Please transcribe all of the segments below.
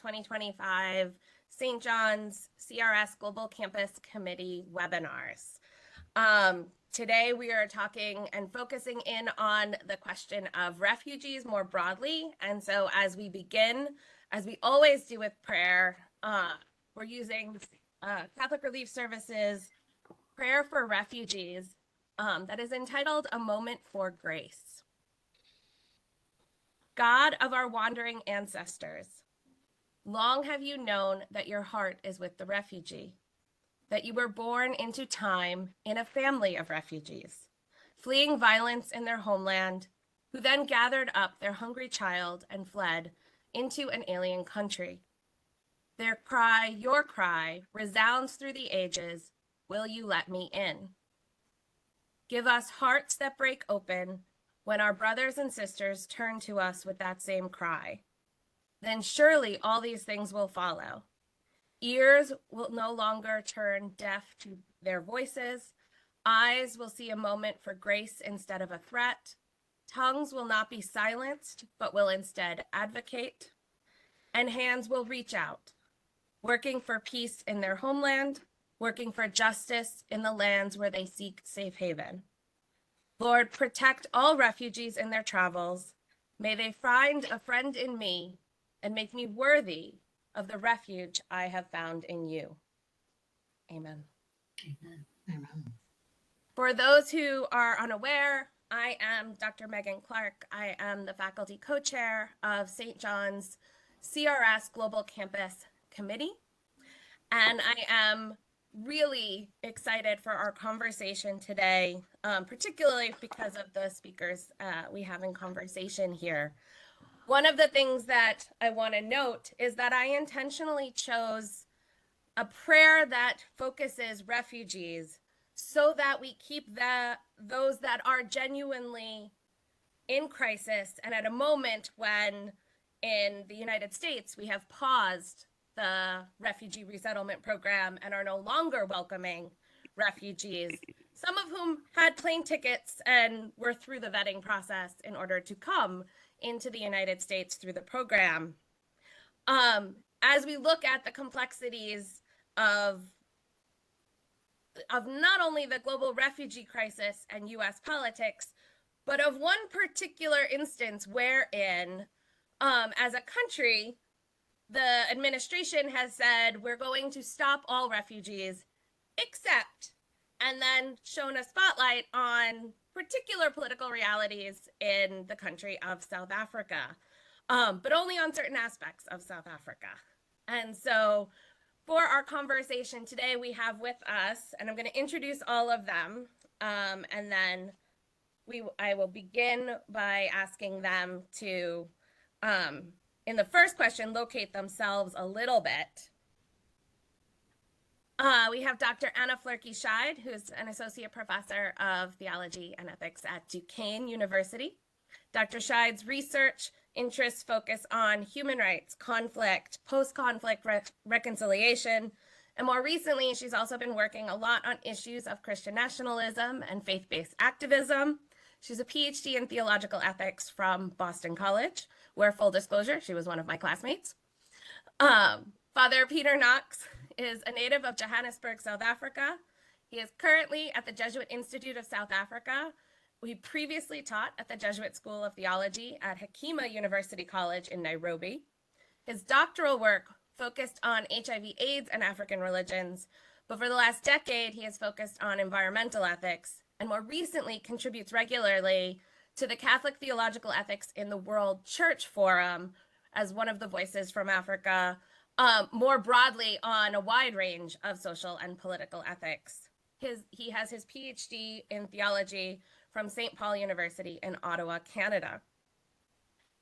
2025 St. John's CRS Global Campus Committee webinars. Today we are talking and focusing in on the question of refugees more broadly. And so as we begin, as we always do with prayer, we're using Catholic Relief Services Prayer for Refugees that is entitled A Moment for Grace. God of our wandering ancestors, long have you known that your heart is with the refugee, that you were born into time in a family of refugees, fleeing violence in their homeland, who then gathered up their hungry child and fled into an alien country. Their cry, your cry, resounds through the ages, will you let me in? Give us hearts that break open when our brothers and sisters turn to us with that same cry. Then surely all these things will follow. Ears will no longer turn deaf to their voices. Eyes will see a moment for grace instead of a threat. Tongues will not be silenced, but will instead advocate. And hands will reach out, working for peace in their homeland, working for justice in the lands where they seek safe haven. Lord, protect all refugees in their travels. May they find a friend in me and make me worthy of the refuge I have found in you. Amen. Amen. Amen. For those who are unaware, I am Dr. Meghan Clark. I am the faculty co-chair of St. John's CRS Global Campus Committee. And I am really excited for our conversation today, particularly because of the speakers we have in conversation here. One of the things that I want to note is that I intentionally chose a prayer that focuses refugees so that we keep those that are genuinely in crisis, and at a moment when in the United States we have paused the refugee resettlement program and are no longer welcoming refugees, some of whom had plane tickets and were through the vetting process in order to come into the United States through the program. As we look at the complexities of not only the global refugee crisis and US politics, but of one particular instance wherein, as a country, the administration has said, we're going to stop all refugees, except, and then shown a spotlight on particular political realities in the country of South Africa, but only on certain aspects of South Africa. And so for our conversation today, we have with us, and I'm going to introduce all of them, and then I will begin by asking them to, in the first question, locate themselves a little bit. We have Dr. Floerke Scheid, who's an associate professor of theology and ethics at Duquesne University. Dr. Scheid's research interests focus on human rights, conflict, post-conflict reconciliation, and more recently, she's also been working a lot on issues of Christian nationalism and faith-based activism. She's a PhD in theological ethics from Boston College, where, full disclosure, she was one of my classmates. Father Peter Knox is a native of Johannesburg, South Africa. He is currently at the Jesuit Institute of South Africa. He previously taught at the Jesuit School of Theology at Hekima University College in Nairobi. His doctoral work focused on HIV/AIDS and African religions, but for the last decade, he has focused on environmental ethics, and more recently contributes regularly to the Catholic Theological Ethics in the World Church Forum as one of the voices from Africa, more broadly on a wide range of social and political ethics. He has his PhD in theology from St. Paul University in Ottawa, Canada.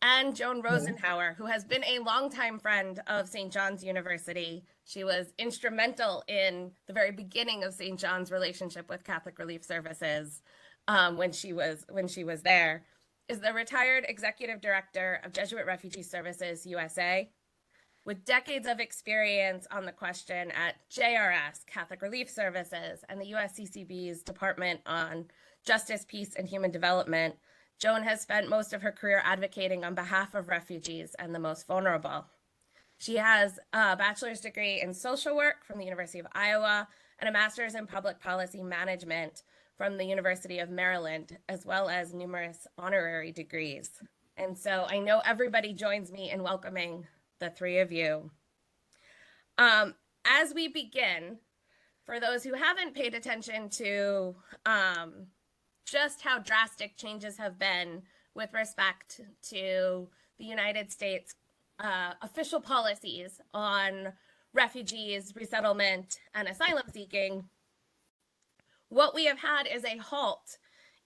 And Joan Rosenhauer, who has been a longtime friend of St. John's University. She was instrumental in the very beginning of St. John's relationship with Catholic Relief Services when she was there, is the retired executive director of Jesuit Refugee Services USA, with decades of experience on the question at JRS, Catholic Relief Services, and the USCCB's Department on Justice, Peace, and Human Development. Joan has spent most of her career advocating on behalf of refugees and the most vulnerable. She has a bachelor's degree in social work from the University of Iowa and a master's in public policy management from the University of Maryland, as well as numerous honorary degrees. And so I know everybody joins me in welcoming the three of you. As we begin, for those who haven't paid attention to just how drastic changes have been with respect to the United States official policies on refugees, resettlement, and asylum seeking, what we have had is a halt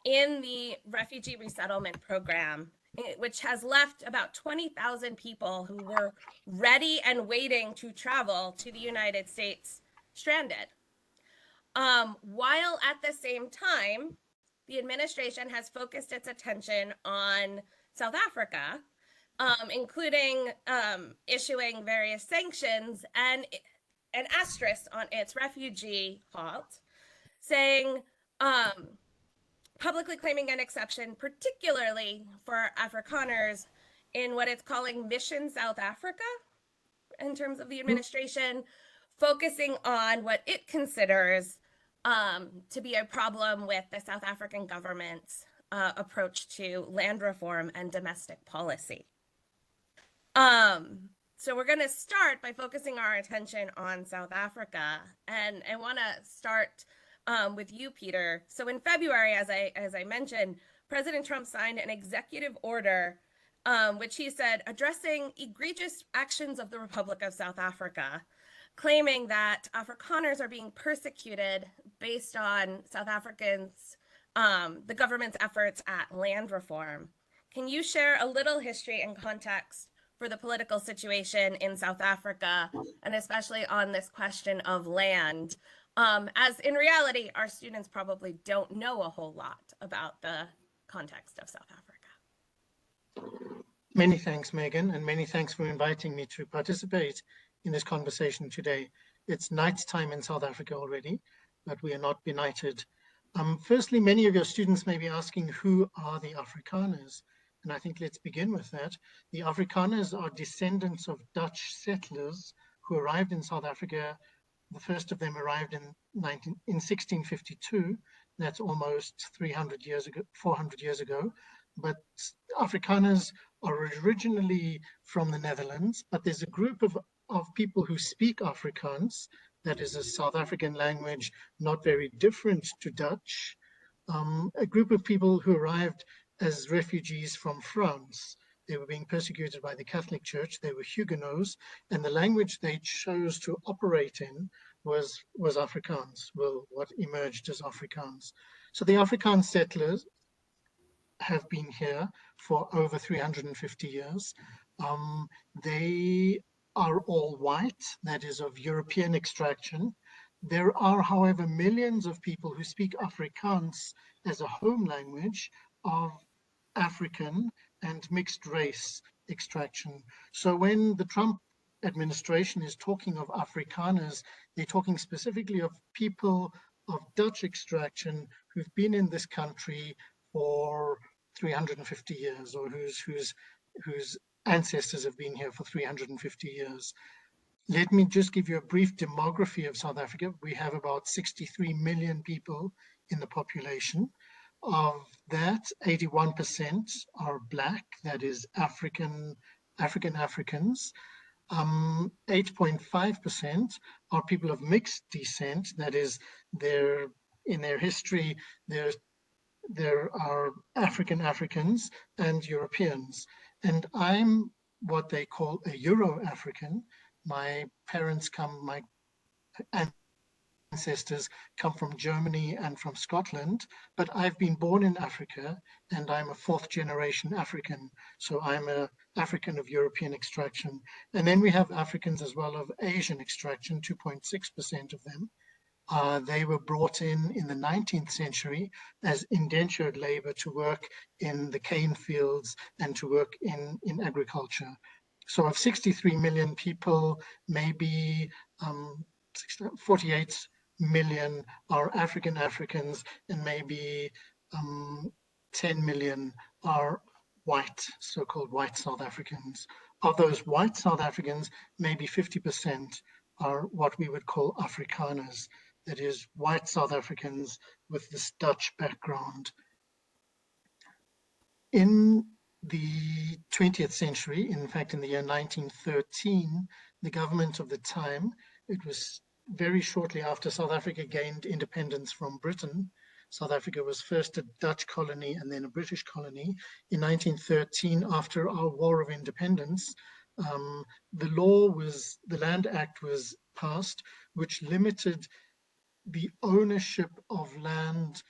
in the refugee resettlement program, which has left about 20,000 people who were ready and waiting to travel to the United States stranded. While at the same time, the administration has focused its attention on South Africa, including issuing various sanctions and an asterisk on its refugee halt, saying publicly claiming an exception, particularly for Afrikaners, in what it's calling Mission South Africa, in terms of the administration, focusing on what it considers to be a problem with the South African government's approach to land reform and domestic policy. So we're going to start by focusing our attention on South Africa, and I want to start with you, Peter. So in February, as I mentioned, President Trump signed an executive order, which he said addressing egregious actions of the Republic of South Africa, claiming that Afrikaners are being persecuted based on South Africans, the government's efforts at land reform. Can you share a little history and context for the political situation in South Africa, and especially on this question of land? As in reality, our students probably don't know a whole lot about the context of South Africa. Many thanks, Megan, and many thanks for inviting me to participate in this conversation today. It's nighttime in South Africa already, but we are not benighted. Firstly, many of your students may be asking, who are the Afrikaners? And I think let's begin with that. The Afrikaners are descendants of Dutch settlers who arrived in South Africa. The first of them arrived in 1652. That's almost 400 years ago. But Afrikaners are originally from the Netherlands, but there's a group of people who speak Afrikaans, that is a South African language not very different to Dutch, a group of people who arrived as refugees from France. They were being persecuted by the Catholic Church. They were Huguenots, and the language they chose to operate in was Afrikaans, well, what emerged as Afrikaans. So the Afrikaans settlers have been here for over 350 years. They are all white, that is of European extraction. There are, however, millions of people who speak Afrikaans as a home language of African and mixed race extraction. So when the Trump administration is talking of Afrikaners, they're talking specifically of people of Dutch extraction who've been in this country for 350 years, or whose ancestors have been here for 350 years. Let me just give you a brief demography of South Africa. We have about 63 million people in the population. Of that, 81% are Black, that is Africans. 8.5% are people of mixed descent, that is, in their history, there are Africans and Europeans. And I'm what they call a Euro-African. My ancestors come from Germany and from Scotland, but I've been born in Africa and I'm a fourth generation African. So I'm an African of European extraction. And then we have Africans as well of Asian extraction, 2.6% of them. They were brought in the 19th century as indentured labor to work in the cane fields and to work in agriculture. So of 63 million people, maybe 48 million are African Africans, and maybe 10 million are white, so-called white South Africans. of those white South Africans, maybe 50% are what we would call Afrikaners, that is, white South Africans with this Dutch background. In the 20th century, in fact, in the year 1913, the government of the time, it was very shortly after South Africa gained independence from Britain. South Africa was first a Dutch colony and then a British colony. In 1913, after our War of Independence, the Land Act was passed, which limited the ownership of land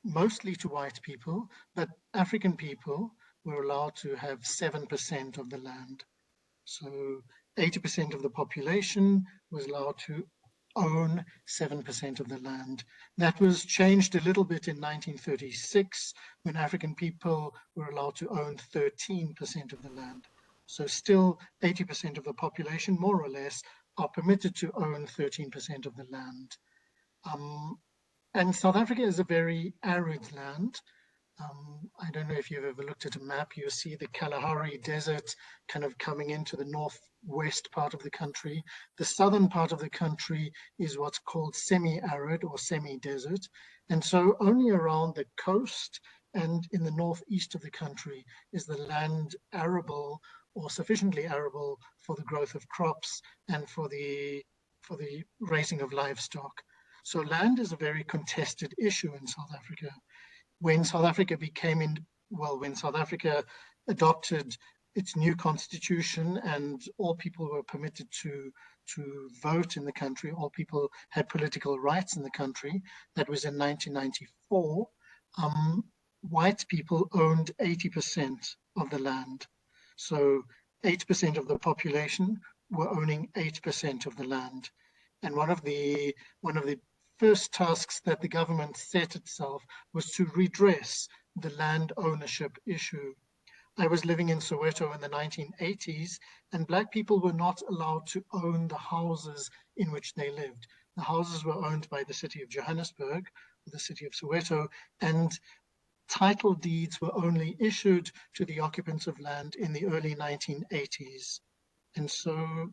mostly to white people, but African people were allowed to have 7% of the land. So 80% of the population was allowed to own 7% of the land. That was changed a little bit in 1936 when African people were allowed to own 13% of the land. So still 80% of the population, more or less, are permitted to own 13% of the land. And South Africa is a very arid land. I don't know if you've ever looked at a map, you see the Kalahari Desert kind of coming into the northwest part of the country. The southern part of the country is what's called semi-arid or semi-desert. And so only around the coast and in the northeast of the country is the land arable or sufficiently arable for the growth of crops and for the raising of livestock. So land is a very contested issue in South Africa. When South Africa when South Africa adopted its new constitution and all people were permitted to vote in the country, all people had political rights in the country, that was in 1994, white people owned 80% of the land. So 8% of the population were owning 8% of the land. And one of the first tasks that the government set itself was to redress the land ownership issue. I was living in Soweto in the 1980s, and Black people were not allowed to own the houses in which they lived. The houses were owned by the city of Johannesburg, or the city of Soweto, and title deeds were only issued to the occupants of land in the early 1980s. And so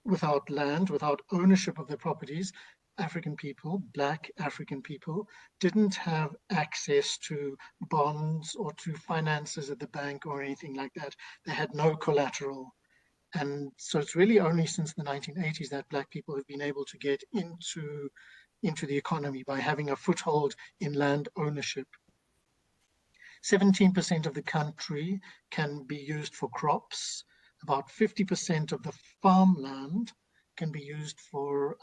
without land, without ownership of the properties, African people, Black African people, didn't have access to bonds or to finances at the bank or anything like that. They had no collateral. And so it's really only since the 1980s that Black people have been able to get into the economy by having a foothold in land ownership. 17% of the country can be used for crops. About 50% of the farmland can be used for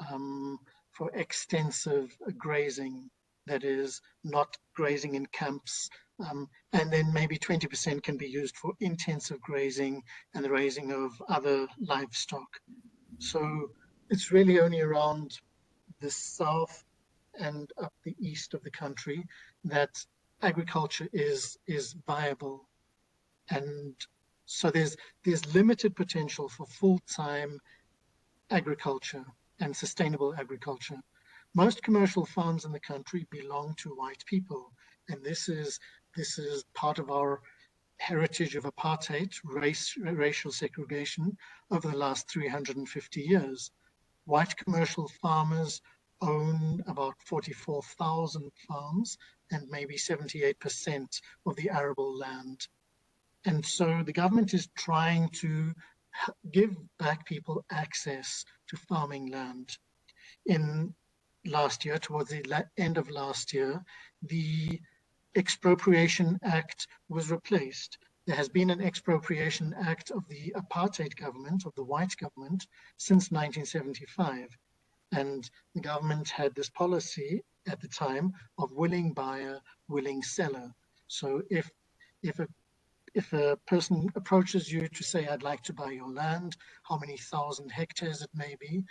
extensive grazing, that is, not grazing in camps. And then maybe 20% can be used for intensive grazing and the raising of other livestock. So it's really only around the south and up the east of the country that agriculture is viable. And so there's limited potential for full-time agriculture and sustainable agriculture. Most commercial farms in the country belong to white people, and this is part of our heritage of apartheid, racial segregation over the last 350 years. White commercial farmers own about 44,000 farms and maybe 78% of the arable land. And so the government is trying to give Black people access to farming land. In last year, towards the end of last year, the Expropriation Act was replaced. There has been an Expropriation Act of the apartheid government, of the white government, since 1975. And the government had this policy at the time of willing buyer, willing seller. So if a person approaches you to say, I'd like to buy your land, how many thousand hectares it may be,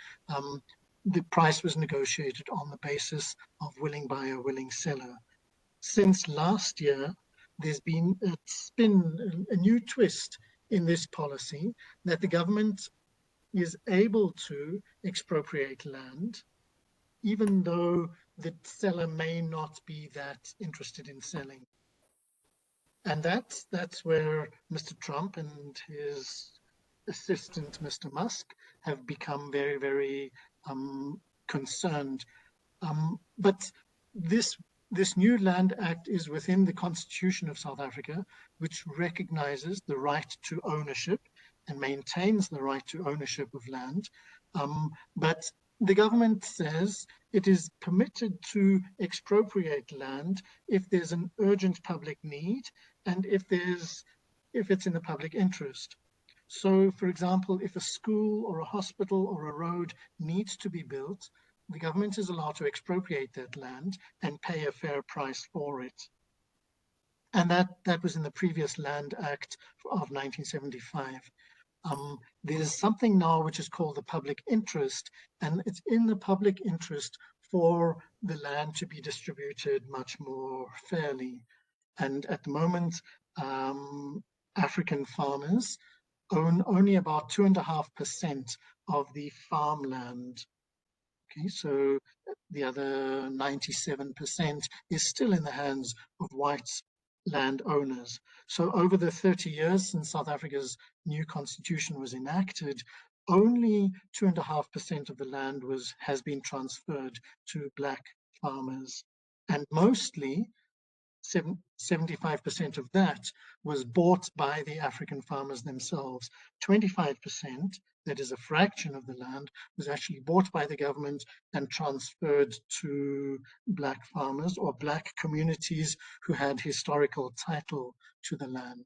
the price was negotiated on the basis of willing buyer, willing seller. Since last year, there's been a spin, a new twist in this policy that the government is able to expropriate land, even though the seller may not be that interested in selling. And that's where Mr. Trump and his assistant, Mr. Musk, have become very, very concerned. But this new Land Act is within the Constitution of South Africa, which recognizes the right to ownership and maintains the right to ownership of land. But the government says it is permitted to expropriate land if there's an urgent public need and if it's in the public interest. So, for example, if a school or a hospital or a road needs to be built, the government is allowed to expropriate that land and pay a fair price for it. And that was in the previous Land Act of 1975. There's something now which is called the public interest, and it's in the public interest for the land to be distributed much more fairly. And at the moment, African farmers own only about 2.5% of the farmland. Okay, so the other 97% is still in the hands of white landowners. So over the 30 years since South Africa's new constitution was enacted, only 2.5% of the land has been transferred to black farmers. And mostly 75% of that was bought by the African farmers themselves. 25%, that is a fraction of the land, was actually bought by the government and transferred to black farmers or black communities who had historical title to the land.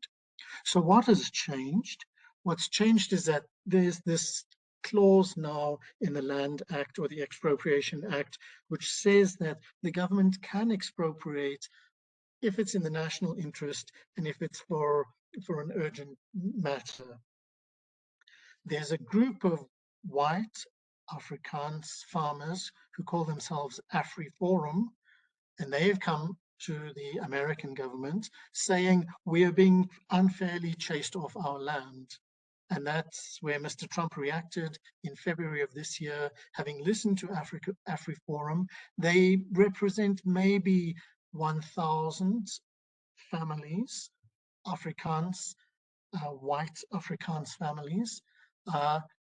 So what has changed? What's changed is that there's this clause now in the Land Act or the Expropriation Act, which says that the government can expropriate if it's in the national interest and if it's for an urgent matter. There's a group of white Afrikaans farmers who call themselves AfriForum, and they've come to the American government saying we are being unfairly chased off our land. And that's where Mr. Trump reacted in February of this year, having listened to AfriForum. They represent maybe 1,000 families, Afrikaans, white Afrikaans families,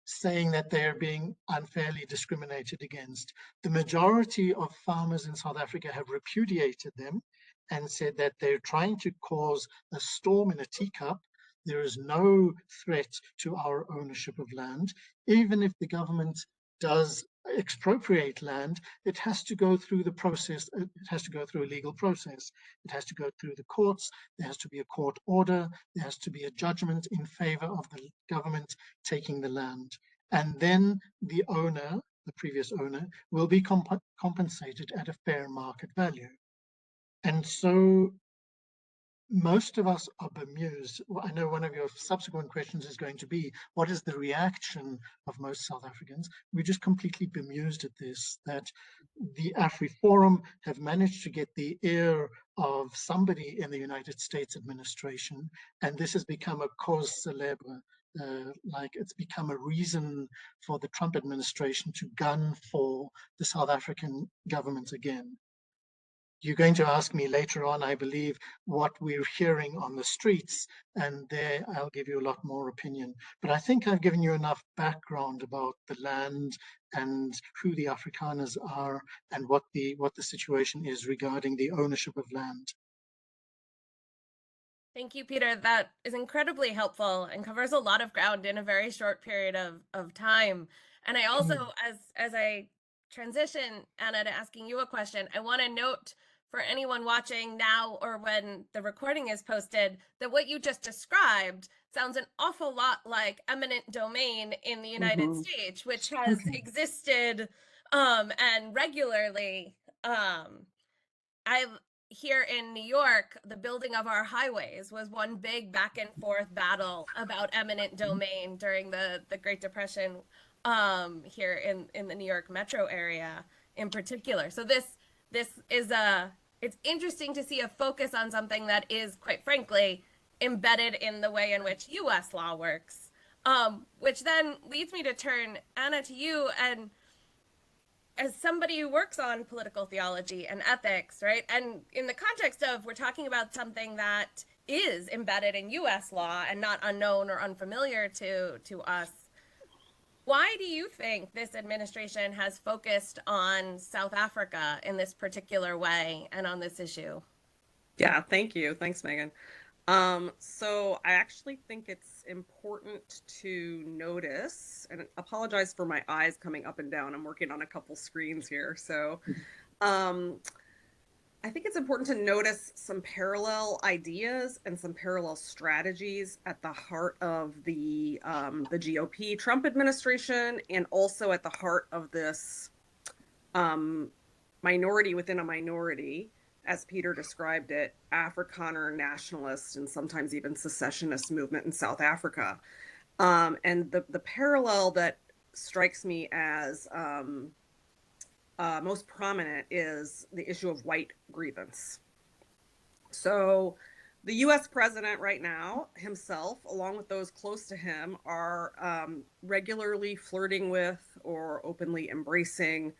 saying that they're being unfairly discriminated against. The majority of farmers in South Africa have repudiated them and said that they're trying to cause a storm in a teacup. There is no threat to our ownership of land. Even if the government does expropriate land, it has to go through the process. It has to go through a legal process. It has to go through the courts. There has to be a court order. There has to be a judgment in favor of the government taking the land. And then the owner, the previous owner, will be compensated at a fair market value. And so most of us are bemused. I know one of your subsequent questions is going to be, what is the reaction of most South Africans? We're just completely bemused at this, that the AfriForum have managed to get the ear of somebody in the United States administration, and this has become a cause célèbre. Like it's become a reason for the Trump administration to gun for the South African government again. You're going to ask me later on, I believe, what we're hearing on the streets, and there I'll give you a lot more opinion. But I think I've given you enough background about the land and who the Afrikaners are and what the situation is regarding the ownership of land. Thank you, Peter. That is incredibly helpful and covers a lot of ground in a very short period of time. And I also, as I transition, Anna, to asking you a question, I want to note for anyone watching now or when the recording is posted that what you just described sounds an awful lot like eminent domain in the United States, which has existed and regularly. Here in New York, the building of our highways was one big back and forth battle about eminent domain during the Great Depression here in the New York metro area in particular. So this is it's interesting to see a focus on something that is, quite frankly, embedded in the way in which US law works, which then leads me to turn, Anna, to you. And as somebody who works on political theology and ethics, right? And in the context of, we're talking about something that is embedded in US law and not unknown or unfamiliar to us. Why do you think this administration has focused on South Africa in this particular way and on this issue? Yeah, thank you. Thanks, Megan. So I actually think it's important to notice, and apologize for my eyes coming up and down. I'm working on a couple screens here. So I think it's important to notice some parallel ideas and some parallel strategies at the heart of the GOP Trump administration, and also at the heart of this minority within a minority, as Peter described it, Afrikaner nationalist and sometimes even secessionist movement in South Africa. And the parallel that strikes me as most prominent is the issue of white grievance. So the US president right now himself, along with those close to him, are regularly flirting with or openly embracing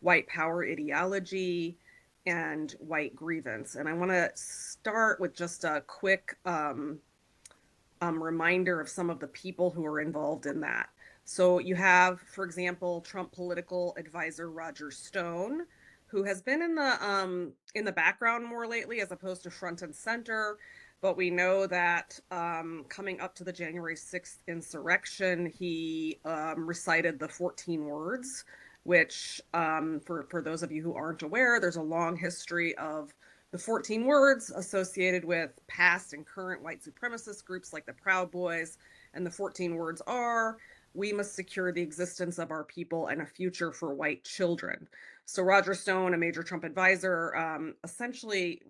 white power ideology and white grievance. And I want to start with just a quick reminder of some of the people who are involved in that. So you have, for example, Trump political advisor Roger Stone, who has been in the background more lately as opposed to front and center. But we know that coming up to the January 6th insurrection, he recited the 14 words, which for those of you who aren't aware, there's a long history of the 14 words associated with past and current white supremacist groups like the Proud Boys. And the 14 words are: we must secure the existence of our people and a future for white children. So Roger Stone, a major Trump advisor, essentially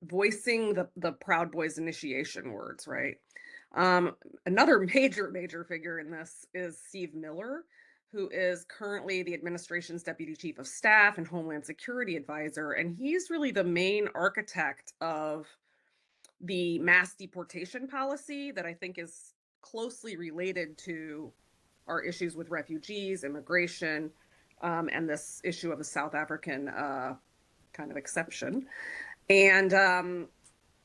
voicing the Proud Boys initiation words, right? Another major figure in this is Steve Miller, who is currently the administration's deputy chief of staff and Homeland Security advisor. And he's really the main architect of the mass deportation policy that I think is closely related to our issues with refugees, immigration, and this issue of a South African kind of exception. And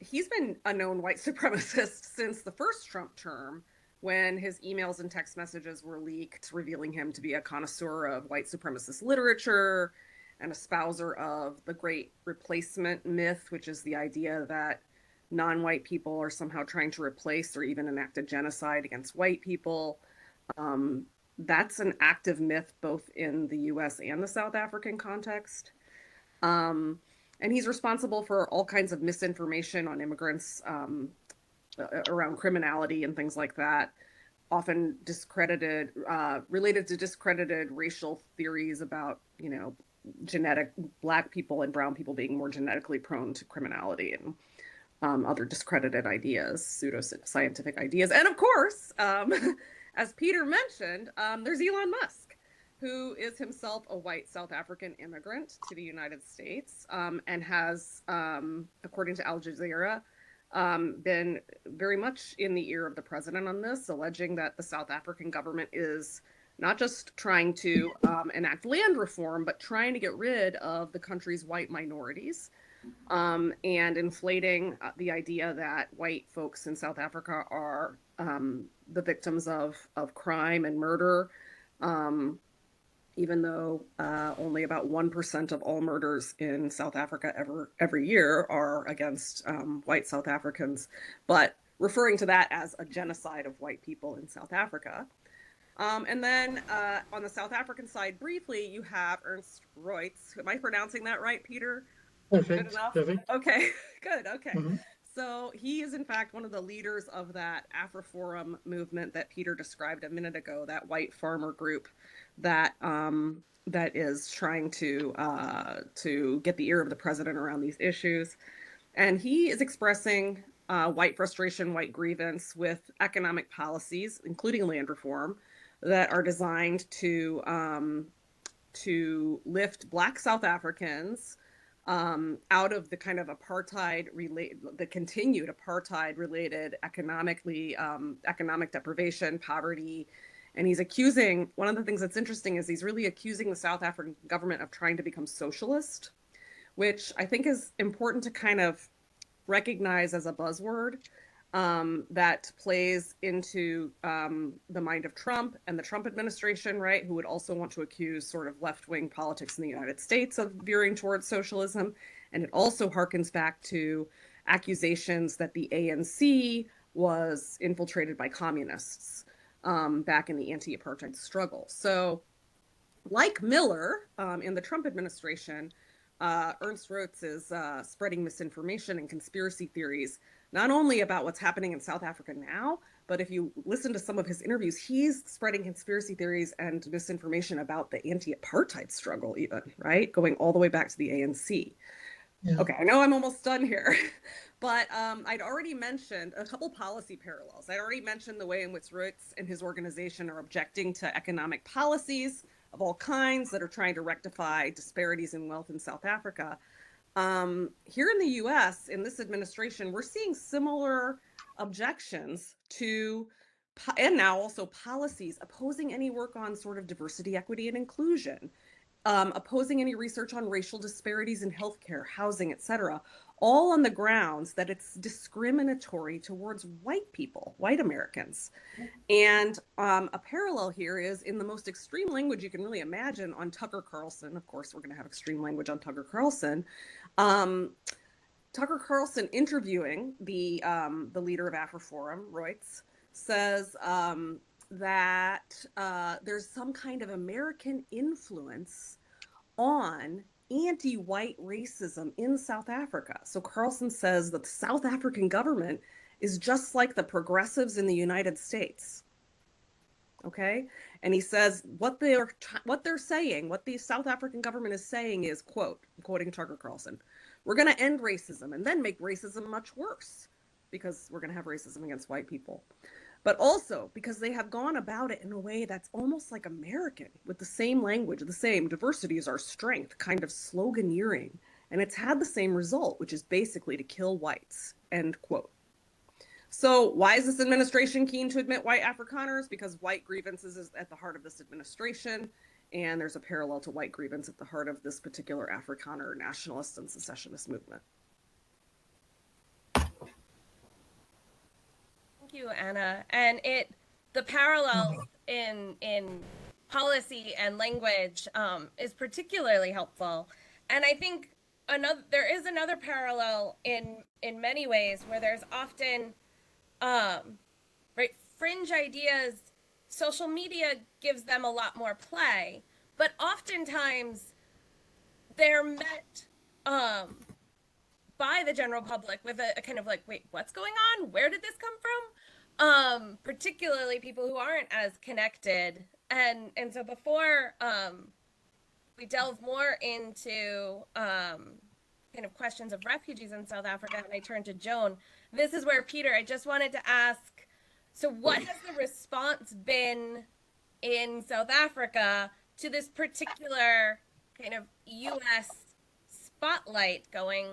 he's been a known white supremacist since the first Trump term, when his emails and text messages were leaked, revealing him to be a connoisseur of white supremacist literature and a espouser of the Great Replacement myth, which is the idea that non-white people are somehow trying to replace or even enact a genocide against white people. That's an active myth both in the US and the South African context. And he's responsible for all kinds of misinformation on immigrants around criminality and things like that, often discredited, related to discredited racial theories about, genetic Black people and brown people being more genetically prone to criminality, and other discredited ideas, pseudoscientific ideas. And of course, as Peter mentioned, there's Elon Musk, who is himself a white South African immigrant to the United States, and has, according to Al Jazeera, been very much in the ear of the president on this, alleging that the South African government is not just trying to enact land reform, but trying to get rid of the country's white minorities, and inflating the idea that white folks in South Africa are the victims of crime and murder, even though only about 1% of all murders in South Africa every year are against white South Africans, but referring to that as a genocide of white people in South Africa. And then on the South African side, briefly, you have Ernst Reutz. Am I pronouncing that right, Peter? Perfect. Good enough? Perfect. Okay, good. Okay. Mm-hmm. So he is, in fact, one of the leaders of that AfriForum movement that Peter described a minute ago, that white farmer group that that is trying to get the ear of the president around these issues. And he is expressing white frustration, white grievance with economic policies, including land reform, that are designed to lift Black South Africans out of the kind of the continued apartheid-related economic deprivation, poverty. And he's accusing, one of the things that's interesting is he's really accusing the South African government of trying to become socialist, which I think is important to kind of recognize as a buzzword that plays into the mind of Trump and the Trump administration, right, who would also want to accuse sort of left-wing politics in the United States of veering towards socialism. And it also harkens back to accusations that the ANC was infiltrated by communists back in the anti-apartheid struggle. So like Miller in the Trump administration, Ernst Roets is spreading misinformation and conspiracy theories, not only about what's happening in South Africa now, but if you listen to some of his interviews, he's spreading conspiracy theories and misinformation about the anti-apartheid struggle even, right? Going all the way back to the ANC. Yeah. Okay, I know I'm almost done here, but I'd already mentioned a couple policy parallels. I'd already mentioned the way in which Roets and his organization are objecting to economic policies of all kinds that are trying to rectify disparities in wealth in South Africa. Here in the US, in this administration, we're seeing similar objections to, and now also policies opposing any work on sort of diversity, equity, and inclusion, opposing any research on racial disparities in healthcare, housing, etc., all on the grounds that it's discriminatory towards white people, white Americans. And a parallel here is in the most extreme language you can really imagine on Tucker Carlson. Of course, we're going to have extreme language on Tucker Carlson. Tucker Carlson interviewing the leader of AfriForum, Roets, says that there's some kind of American influence on anti-white racism in South Africa. So Carlson says that the South African government is just like the progressives in the United States. Okay? And he says what they're saying, what the South African government is saying is, quote, I'm quoting Tucker Carlson, we're going to end racism and then make racism much worse because we're going to have racism against white people. But also because they have gone about it in a way that's almost like American, with the same language, the same diversity is our strength kind of sloganeering. And it's had the same result, which is basically to kill whites, end quote. So why is this administration keen to admit white Afrikaners? Because white grievances is at the heart of this administration. And there's a parallel to white grievance at the heart of this particular Afrikaner nationalist and secessionist movement. Thank you, Anna. And the parallels in policy and language is particularly helpful. And I think there is another parallel in many ways where there's often right, fringe ideas. Social media gives them a lot more play, but oftentimes they're met by the general public with a kind of like, wait, what's going on? Where did this come from? Particularly people who aren't as connected. And so before we delve more into kind of questions of refugees in South Africa, and I turn to Joan, this is where, Peter, I just wanted to ask, so what has the response been in South Africa to this particular kind of U.S. spotlight going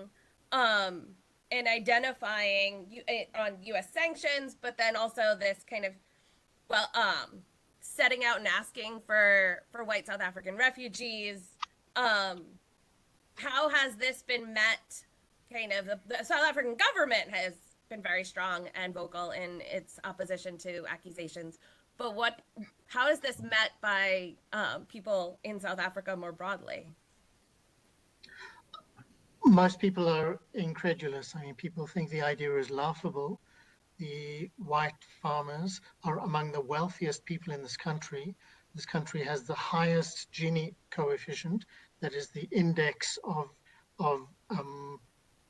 and identifying on U.S. sanctions, but then also this kind of, setting out and asking for white South African refugees? How has this been met? Kind of the South African government has been very strong and vocal in its opposition to accusations, but how is this met by people in South Africa more broadly? Most people are incredulous. I mean, people think the idea is laughable. The white farmers are among the wealthiest people in this country. This country has the highest Gini coefficient, that is the index of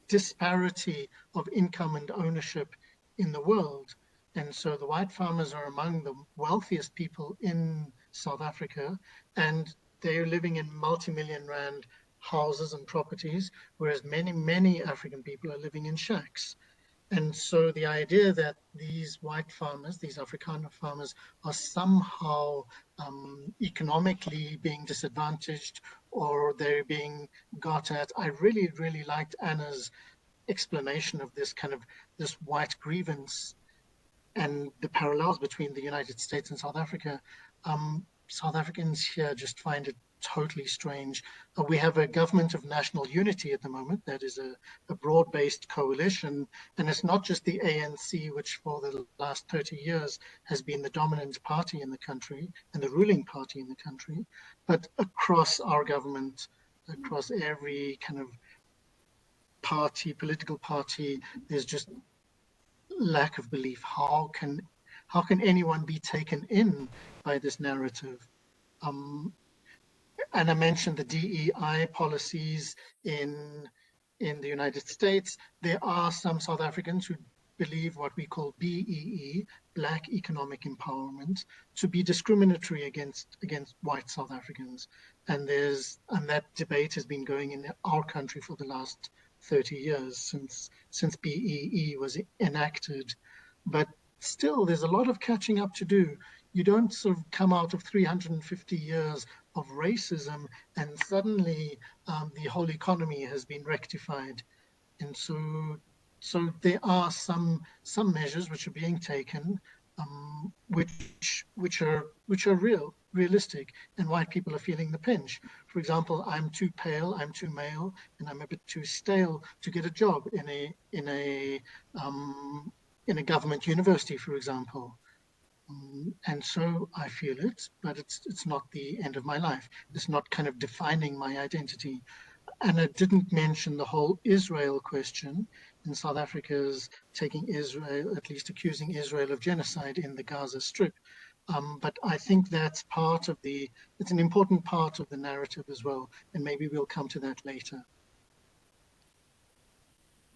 disparity of income and ownership in the world. And so the white farmers are among the wealthiest people in South Africa, and they're living in multi-million rand houses and properties, whereas many, many African people are living in shacks. And so the idea that these white farmers, these Afrikaner farmers, are somehow economically being disadvantaged or they're being got at. I really, really liked Anna's explanation of this kind of this white grievance and the parallels between the United States and South Africa. South Africans here just find it totally strange. We have a government of national unity at the moment that is a broad-based coalition, and it's not just the ANC, which for the last 30 years has been the dominant party in the country and the ruling party in the country, but across our government, across every kind of party, political party, there's just lack of belief. How can anyone be taken in by this narrative? And I mentioned the DEI policies in the United States. There are some South Africans who believe what we call BEE, Black Economic Empowerment, to be discriminatory against white South Africans. And that debate has been going in our country for the last 30 years since BEE was enacted. But still, there's a lot of catching up to do. You don't sort of come out of 350 years of racism and suddenly the whole economy has been rectified. And so there are some measures which are being taken, which are realistic, and white people are feeling the pinch. For example, I'm too pale, I'm too male, and I'm a bit too stale to get a job in a government university, for example. And so I feel it, but it's not the end of my life. It's not kind of defining my identity. And I didn't mention the whole Israel question. And South Africa is taking Israel, at least accusing Israel of genocide in the Gaza Strip. But I think that's it's an important part of the narrative as well. And maybe we'll come to that later.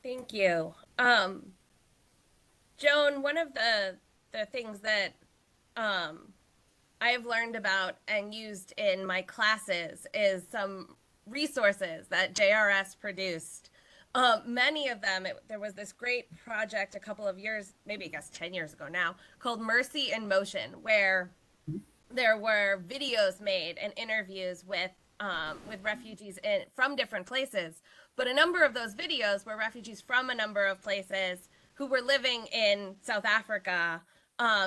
Thank you. Joan, one of the things that I've learned about and used in my classes is some resources that JRS produced. Many of them, there was this great project a couple of years, maybe I guess 10 years ago now, called Mercy in Motion, where there were videos made and interviews with refugees from different places. But a number of those videos were refugees from a number of places who were living in South Africa,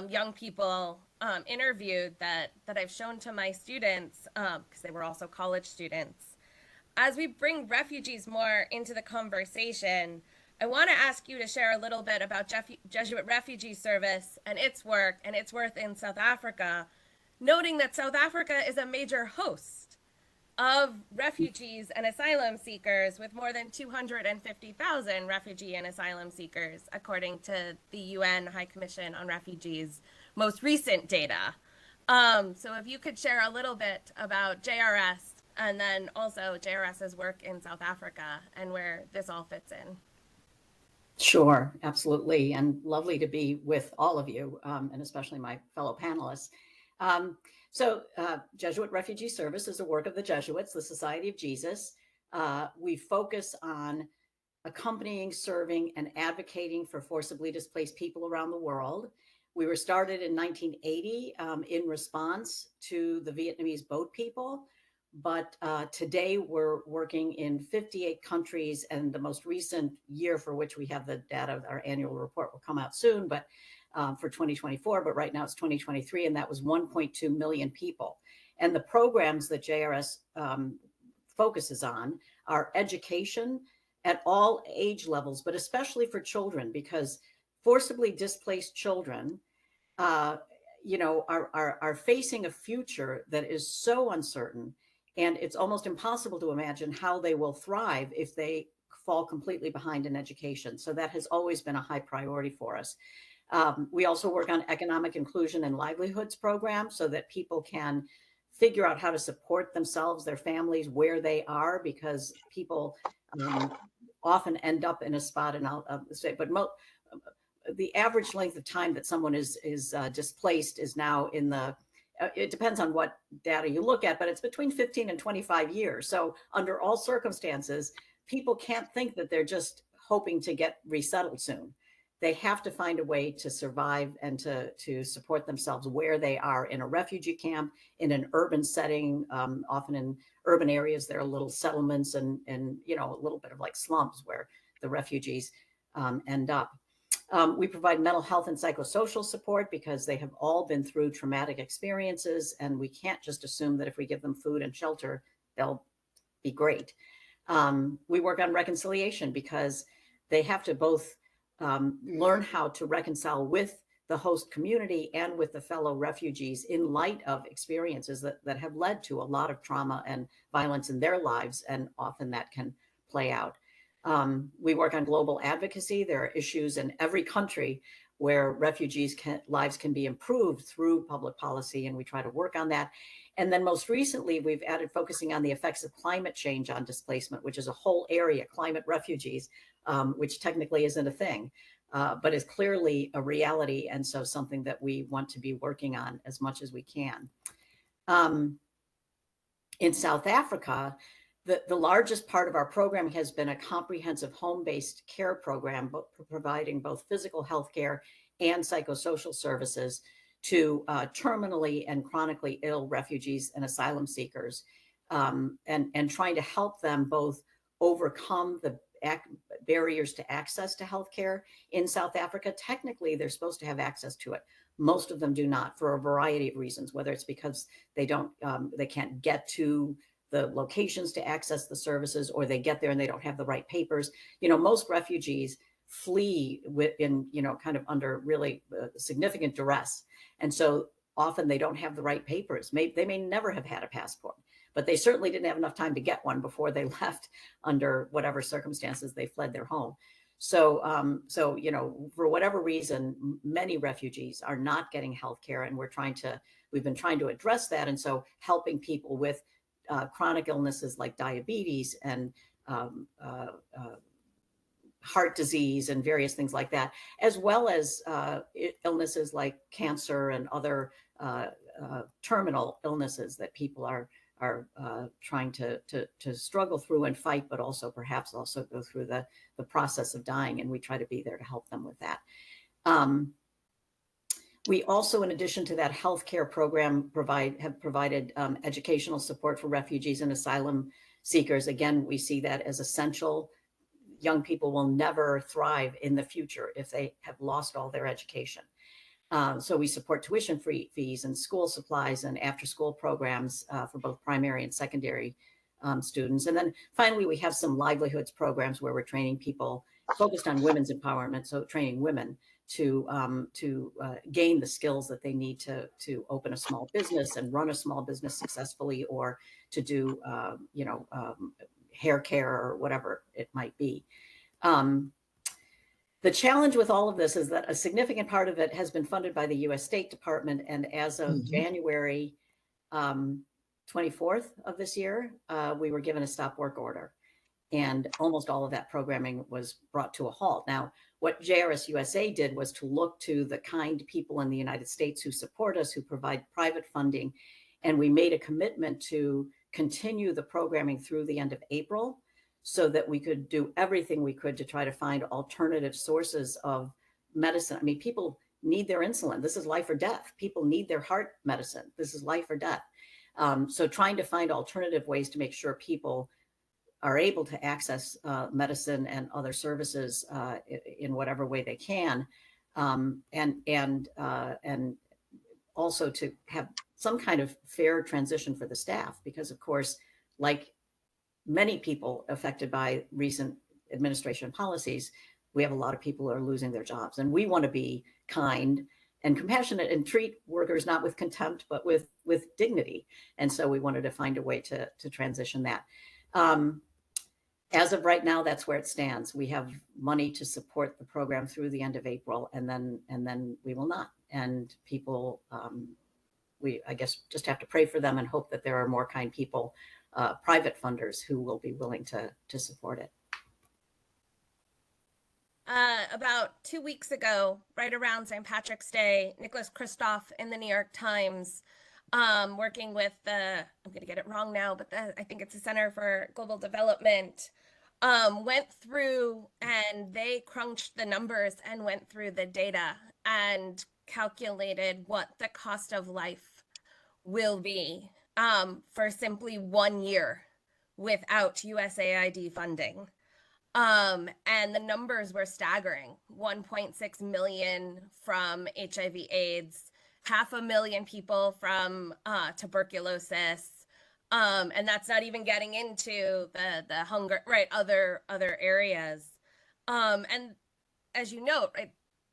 young people interviewed that I've shown to my students because they were also college students. As we bring refugees more into the conversation, I want to ask you to share a little bit about Jesuit Refugee Service and its work and its worth in South Africa, noting that South Africa is a major host of refugees and asylum seekers, with more than 250,000 refugee and asylum seekers, according to the UN High Commission on Refugees' most recent data. So if you could share a little bit about JRS and then also JRS's work in South Africa and where this all fits in. Sure, absolutely. And lovely to be with all of you, and especially my fellow panelists. Jesuit Refugee Service is a work of the Jesuits, the Society of Jesus. We focus on accompanying, serving, and advocating for forcibly displaced people around the world. We were started in 1980 in response to the Vietnamese boat people. But today we're working in 58 countries, and the most recent year for which we have the data, our annual report will come out soon, but for 2024, but right now it's 2023, and that was 1.2 million people. And the programs that JRS focuses on are education at all age levels, but especially for children, because forcibly displaced children are facing a future that is so uncertain. And it's almost impossible to imagine how they will thrive if they fall completely behind in education. So that has always been a high priority for us. We also work on economic inclusion and livelihoods programs so that people can figure out how to support themselves, their families, where they are, because people often end up in a spot, and I'll say, but the average length of time that someone is displaced is now in the it depends on what data you look at, but it's between 15 and 25 years. So under all circumstances, people can't think that they're just hoping to get resettled soon. They have to find a way to survive and to support themselves where they are, in a refugee camp, in an urban setting. Often in urban areas, there are little settlements and a little bit of like slums where the refugees end up. We provide mental health and psychosocial support because they have all been through traumatic experiences, and we can't just assume that if we give them food and shelter, they'll be great. We work on reconciliation because they have to both learn how to reconcile with the host community and with the fellow refugees in light of experiences that have led to a lot of trauma and violence in their lives, and often that can play out. We work on global advocacy. There are issues in every country where refugees' lives can be improved through public policy, and we try to work on that. And then most recently, we've added focusing on the effects of climate change on displacement, which is a whole area, climate refugees, which technically isn't a thing, but is clearly a reality. And so something that we want to be working on as much as we can. In South Africa, the largest part of our program has been a comprehensive home-based care program, providing both physical health care and psychosocial services to terminally and chronically ill refugees and asylum seekers, and trying to help them both overcome the barriers to access to healthcare in South Africa. Technically, they're supposed to have access to it. Most of them do not, for a variety of reasons, whether it's because they can't get to the locations to access the services, or they get there and they don't have the right papers. Most refugees flee kind of under really significant duress. And so often they don't have the right papers. They may never have had a passport, but they certainly didn't have enough time to get one before they left under whatever circumstances they fled their home. So, for whatever reason, many refugees are not getting health care, and we've been trying to address that. And so helping people with chronic illnesses like diabetes and heart disease and various things like that, as well as illnesses like cancer and other terminal illnesses that people are trying to struggle through and fight, but also perhaps also go through the process of dying. And we try to be there to help them with that. We also, in addition to that healthcare program, have provided educational support for refugees and asylum seekers. Again, we see that as essential. Young people will never thrive in the future if they have lost all their education. So we support tuition-free fees and school supplies and after-school programs for both primary and secondary students. And then finally, we have some livelihoods programs where we're training people focused on women's empowerment, so training women to gain the skills that they need to open a small business and run a small business successfully, or to do hair care or whatever it might be. The challenge with all of this is that a significant part of it has been funded by the U.S. State Department, and as of January 24th of this year, we were given a stop work order, and almost all of that programming was brought to a halt. Now, what JRS USA did was to look to the kind people in the United States who support us, who provide private funding, and we made a commitment to continue the programming through the end of April, so that we could do everything we could to try to find alternative sources of medicine. I mean, people need their insulin. This is life or death. People need their heart medicine. This is life or death. So trying to find alternative ways to make sure people are able to access medicine and other services in whatever way they can, and also to have some kind of fair transition for the staff, because of course, like many people affected by recent administration policies, we have a lot of people who are losing their jobs, and we want to be kind and compassionate and treat workers not with contempt, but with dignity. And so we wanted to find a way to transition that. As of right now, that's where it stands. We have money to support the program through the end of April, and then we will not. And people, we, I guess, just have to pray for them and hope that there are more kind people, private funders, who will be willing to support it. About 2 weeks ago, right around St. Patrick's Day, Nicholas Kristof in the New York Times, working with I'm going to get it wrong now, but I think it's the Center for Global Development, went through and they crunched the numbers and went through the data and calculated what the cost of life will be for simply 1 year without USAID funding. And the numbers were staggering. 1.6 million from HIV/AIDS, 500,000 people from tuberculosis. And that's not even getting into the hunger, right? Other areas. And as you note,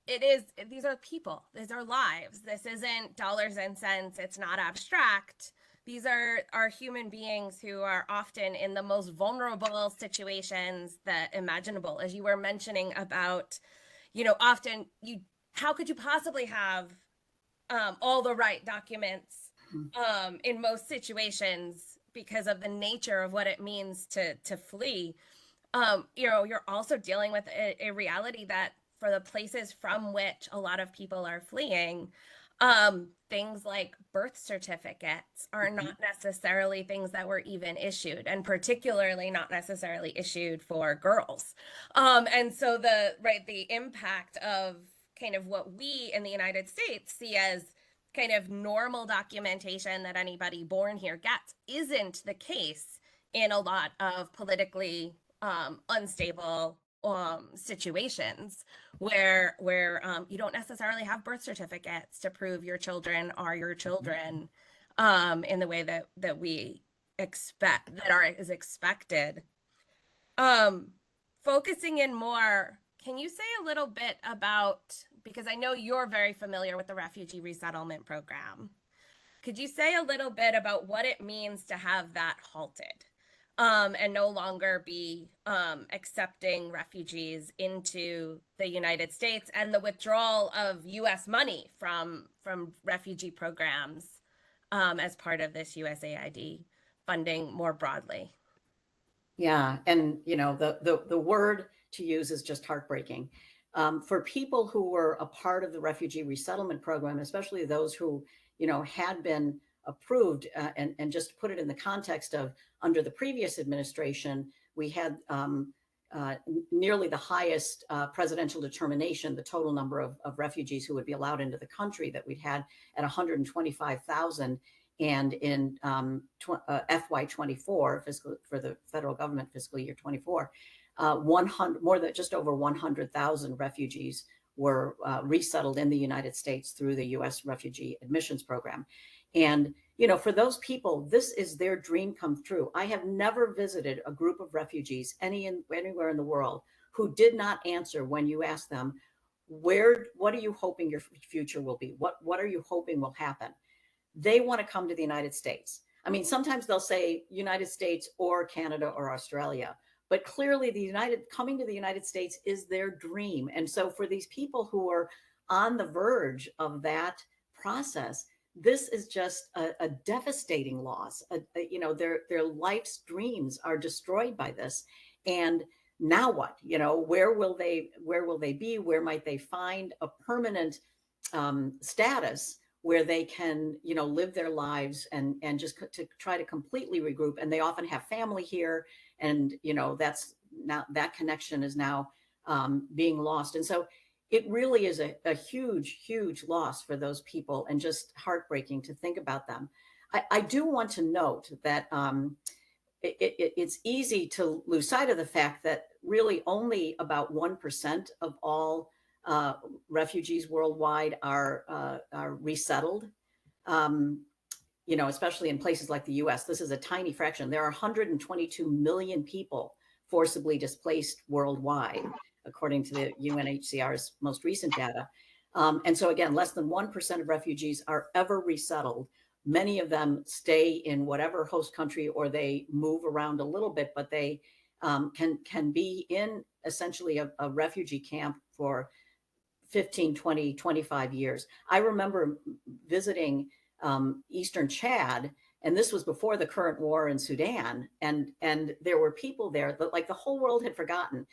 these are people, these are lives. This isn't dollars and cents. It's not abstract. These are human beings who are often in the most vulnerable situations that imaginable. As you were mentioning about, often how could you possibly have all the right documents in most situations because of the nature of what it means to flee. You're also dealing with a reality that for the places from which a lot of people are fleeing, things like birth certificates are not necessarily things that were even issued, and particularly not necessarily issued for girls. And so the impact of kind of what we in the United States see as kind of normal documentation that anybody born here gets isn't the case in a lot of politically unstable situations where you don't necessarily have birth certificates to prove your children are your children in the way that we expect, is expected. Focusing in more, can you say a little bit about, because I know you're very familiar with the refugee resettlement program, could you say a little bit about what it means to have that halted? And no longer be accepting refugees into the United States, and the withdrawal of U.S. money from refugee programs as part of this USAID funding more broadly. Yeah, and the word to use is just heartbreaking. For people who were a part of the refugee resettlement program, especially those who had been approved, and just to put it in the context of under the previous administration, we had nearly the highest presidential determination, the total number of refugees who would be allowed into the country, that we'd had at 125,000. And in FY24, for the federal government fiscal year 24, just over 100,000 refugees were resettled in the United States through the U.S. Refugee Admissions Program. And, for those people, this is their dream come true. I have never visited a group of refugees anywhere in the world who did not answer when you asked them, what are you hoping your future will be? What are you hoping will happen? They want to come to the United States. I mean, sometimes they'll say United States or Canada or Australia, but clearly coming to the United States is their dream. And so for these people who are on the verge of that process, this is just a devastating loss. Their life's dreams are destroyed by this. And now what? Where will they be? Where might they find a permanent status where they can, live their lives and just to try to completely regroup? And they often have family here, and that's now, that connection is now being lost. And so it really is a huge loss for those people, and just heartbreaking to think about them. I do want to note that it's easy to lose sight of the fact that really only about 1% of all refugees worldwide are resettled, especially in places like the US. This is a tiny fraction. There are 122 million people forcibly displaced worldwide, according to the UNHCR's most recent data. And so again, less than 1% of refugees are ever resettled. Many of them stay in whatever host country, or they move around a little bit, but they can be in essentially a refugee camp for 15, 20, 25 years. I remember visiting Eastern Chad, and this was before the current war in Sudan. And there were people there that, like, the whole world had forgotten.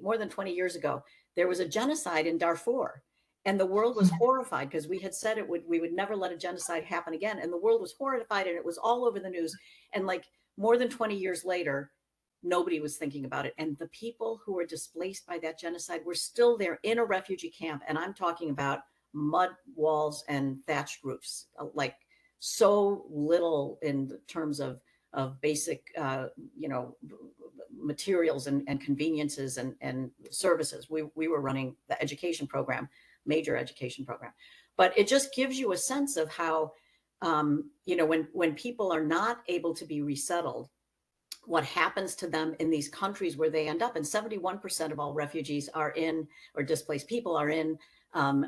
More than 20 years ago, there was a genocide in Darfur, and the world was horrified because we had said we would never let a genocide happen again. And the world was horrified, and it was all over the news. And like more than 20 years later, nobody was thinking about it. And the people who were displaced by that genocide were still there in a refugee camp. And I'm talking about mud walls and thatched roofs, like so little in terms of basic, materials and conveniences and services. We were running the education program, major education program, but it just gives you a sense of how, when people are not able to be resettled, what happens to them in these countries where they end up. And 71% of all refugees are in, or displaced people are in,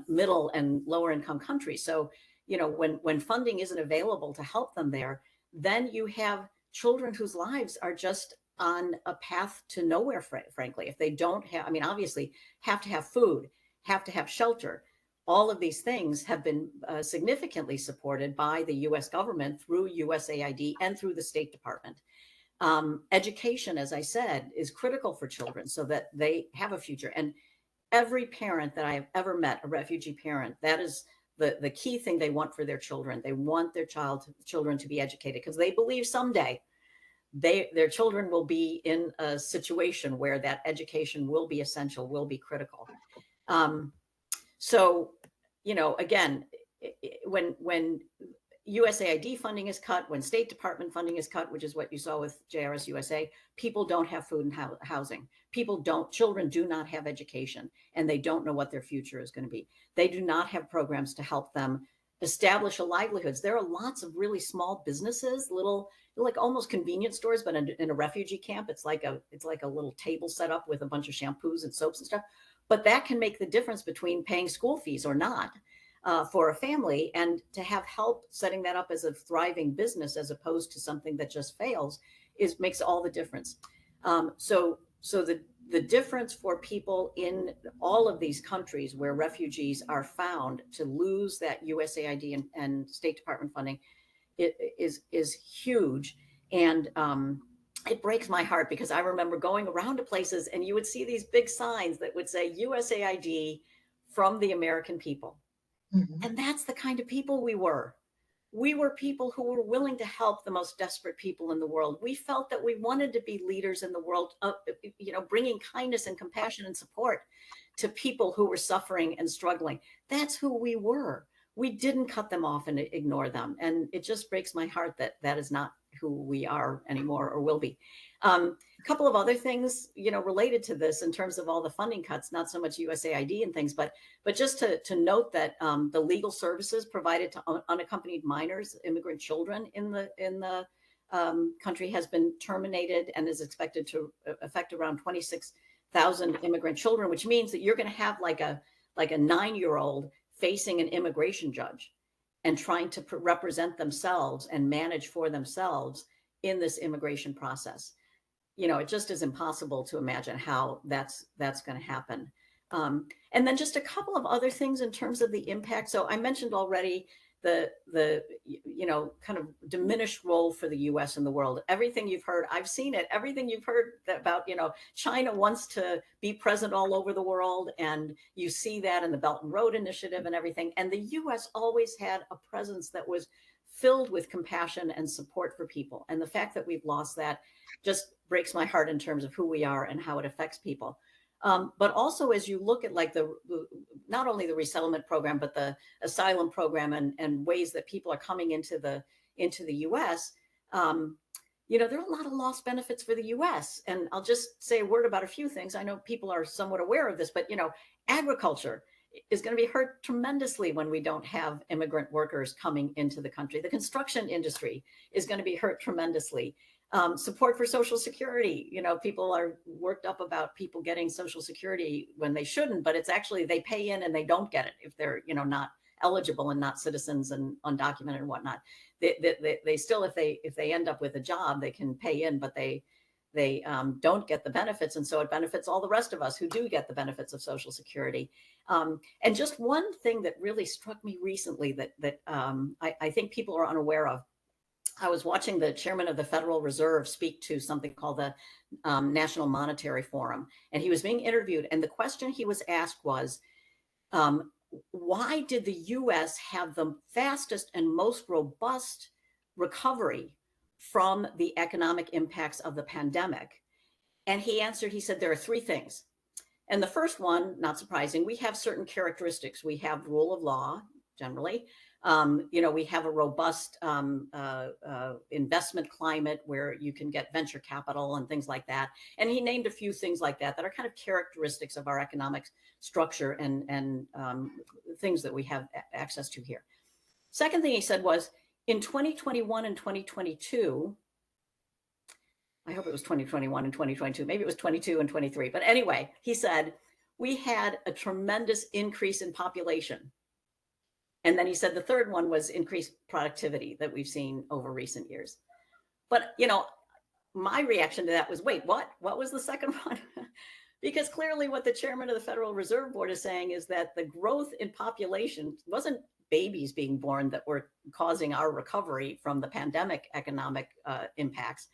middle and lower income countries. So, when funding isn't available to help them there, then you have children whose lives are just on a path to nowhere, frankly. If they don't have, obviously have to have food, have to have shelter. All of these things have been significantly supported by the US government through USAID and through the State Department. Education, as I said, is critical for children so that they have a future. And every parent that I have ever met, a refugee parent, that is the key thing they want for their children. They want their children to be educated because they believe someday their children will be in a situation where that education will be essential, will be critical. So, again, when USAID funding is cut, when State Department funding is cut, which is what you saw with JRS USA, people don't have food and housing. Children do not have education, and they don't know what their future is going to be. They do not have programs to help them establish a livelihoods. There are lots of really small businesses, little, like almost convenience stores, but in a refugee camp, it's like a little table set up with a bunch of shampoos and soaps and stuff. But that can make the difference between paying school fees or not. For a family, and to have help setting that up as a thriving business as opposed to something that just fails makes all the difference. So the difference for people in all of these countries where refugees are found to lose that USAID and State Department funding is huge. And it breaks my heart because I remember going around to places and you would see these big signs that would say USAID from the American people. Mm-hmm. And that's the kind of people we were. We were people who were willing to help the most desperate people in the world. We felt that we wanted to be leaders in the world, bringing kindness and compassion and support to people who were suffering and struggling. That's who we were. We didn't cut them off and ignore them. And it just breaks my heart that that is not who we are anymore or will be. A couple of other things, related to this in terms of all the funding cuts, not so much USAID and things, but just to note that the legal services provided to unaccompanied minors, immigrant children in the country has been terminated and is expected to affect around 26,000 immigrant children, which means that you're going to have like a 9-year-old facing an immigration judge and trying to represent themselves and manage for themselves in this immigration process. It just is impossible to imagine how that's going to happen. And then just a couple of other things in terms of the impact. So I mentioned already the kind of diminished role for the US in the world. Everything you've heard, I've seen it. Everything you've heard about, China wants to be present all over the world. And you see that in the Belt and Road Initiative and everything. And the US always had a presence that was filled with compassion and support for people. And the fact that we've lost that just breaks my heart in terms of who we are and how it affects people. But also, as you look at like not only the resettlement program, but the asylum program and ways that people are coming into the US, there are a lot of lost benefits for the US. And I'll just say a word about a few things. I know people are somewhat aware of this, but agriculture is going to be hurt tremendously when we don't have immigrant workers coming into the country. The construction industry is going to be hurt tremendously. Support for Social Security. People are worked up about people getting Social Security when they shouldn't, but it's actually they pay in and they don't get it if they're, not eligible and not citizens and undocumented and whatnot. They still, if they end up with a job, they can pay in, but they don't get the benefits. And so it benefits all the rest of us who do get the benefits of Social Security. And just one thing that really struck me recently that I think people are unaware of. I was watching the chairman of the Federal Reserve speak to something called the National Monetary Forum, and he was being interviewed. And the question he was asked was, why did the US have the fastest and most robust recovery from the economic impacts of the pandemic? And he answered, he said, there are three things. And the first one, not surprising, we have certain characteristics. We have rule of law, generally. We have a robust investment climate where you can get venture capital and things like that. And he named a few things like that are kind of characteristics of our economic structure and things that we have access to here. Second thing he said was, in 2021 and 2022, I hope it was 2021 and 2022, maybe it was 22 and 23. But anyway, he said, we had a tremendous increase in population. And then he said the third one was increased productivity that we've seen over recent years. But, my reaction to that was, wait, what? What was the second one? Because clearly what the chairman of the Federal Reserve Board is saying is that the growth in population wasn't babies being born that were causing our recovery from the pandemic economic impacts.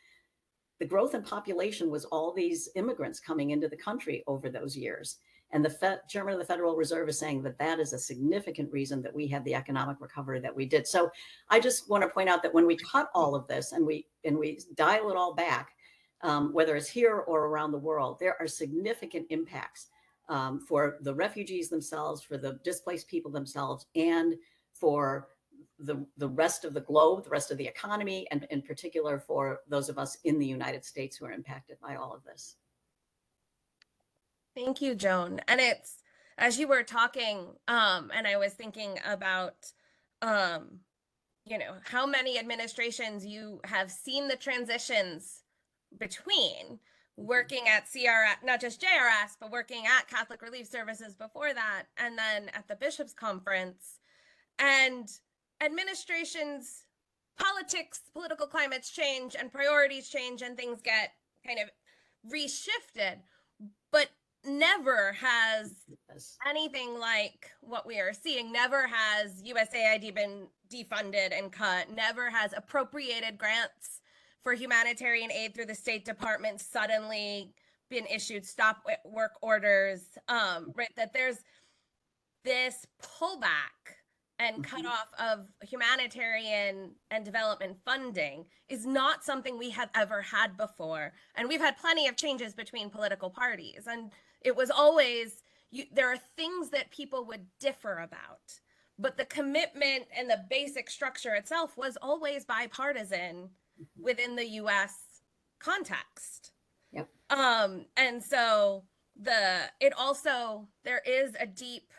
The growth in population was all these immigrants coming into the country over those years. And the chairman of the Federal Reserve is saying that that is a significant reason that we had the economic recovery that we did. So I just want to point out that when we cut all of this and we dial it all back, whether it's here or around the world, there are significant impacts for the refugees themselves, for the displaced people themselves, and for the rest of the globe, the rest of the economy, and in particular for those of us in the United States who are impacted by all of this. Thank you, Joan. And it's, as you were talking, and I was thinking about, how many administrations you have seen the transitions between working at CRS, not just JRS, but working at Catholic Relief Services before that, and then at the Bishops' Conference. And administrations, politics, political climates change and priorities change and things get kind of reshifted, but never has anything like what we are seeing. Never has USAID been defunded and cut. Never has appropriated grants for humanitarian aid through the State Department suddenly been issued stop work orders. Right, that there's this pullback and cut off of humanitarian and development funding is not something we have ever had before. And we've had plenty of changes between political parties. And it was always, there are things that people would differ about, but the commitment and the basic structure itself was always bipartisan within the US context. Yep. And so there is a deep,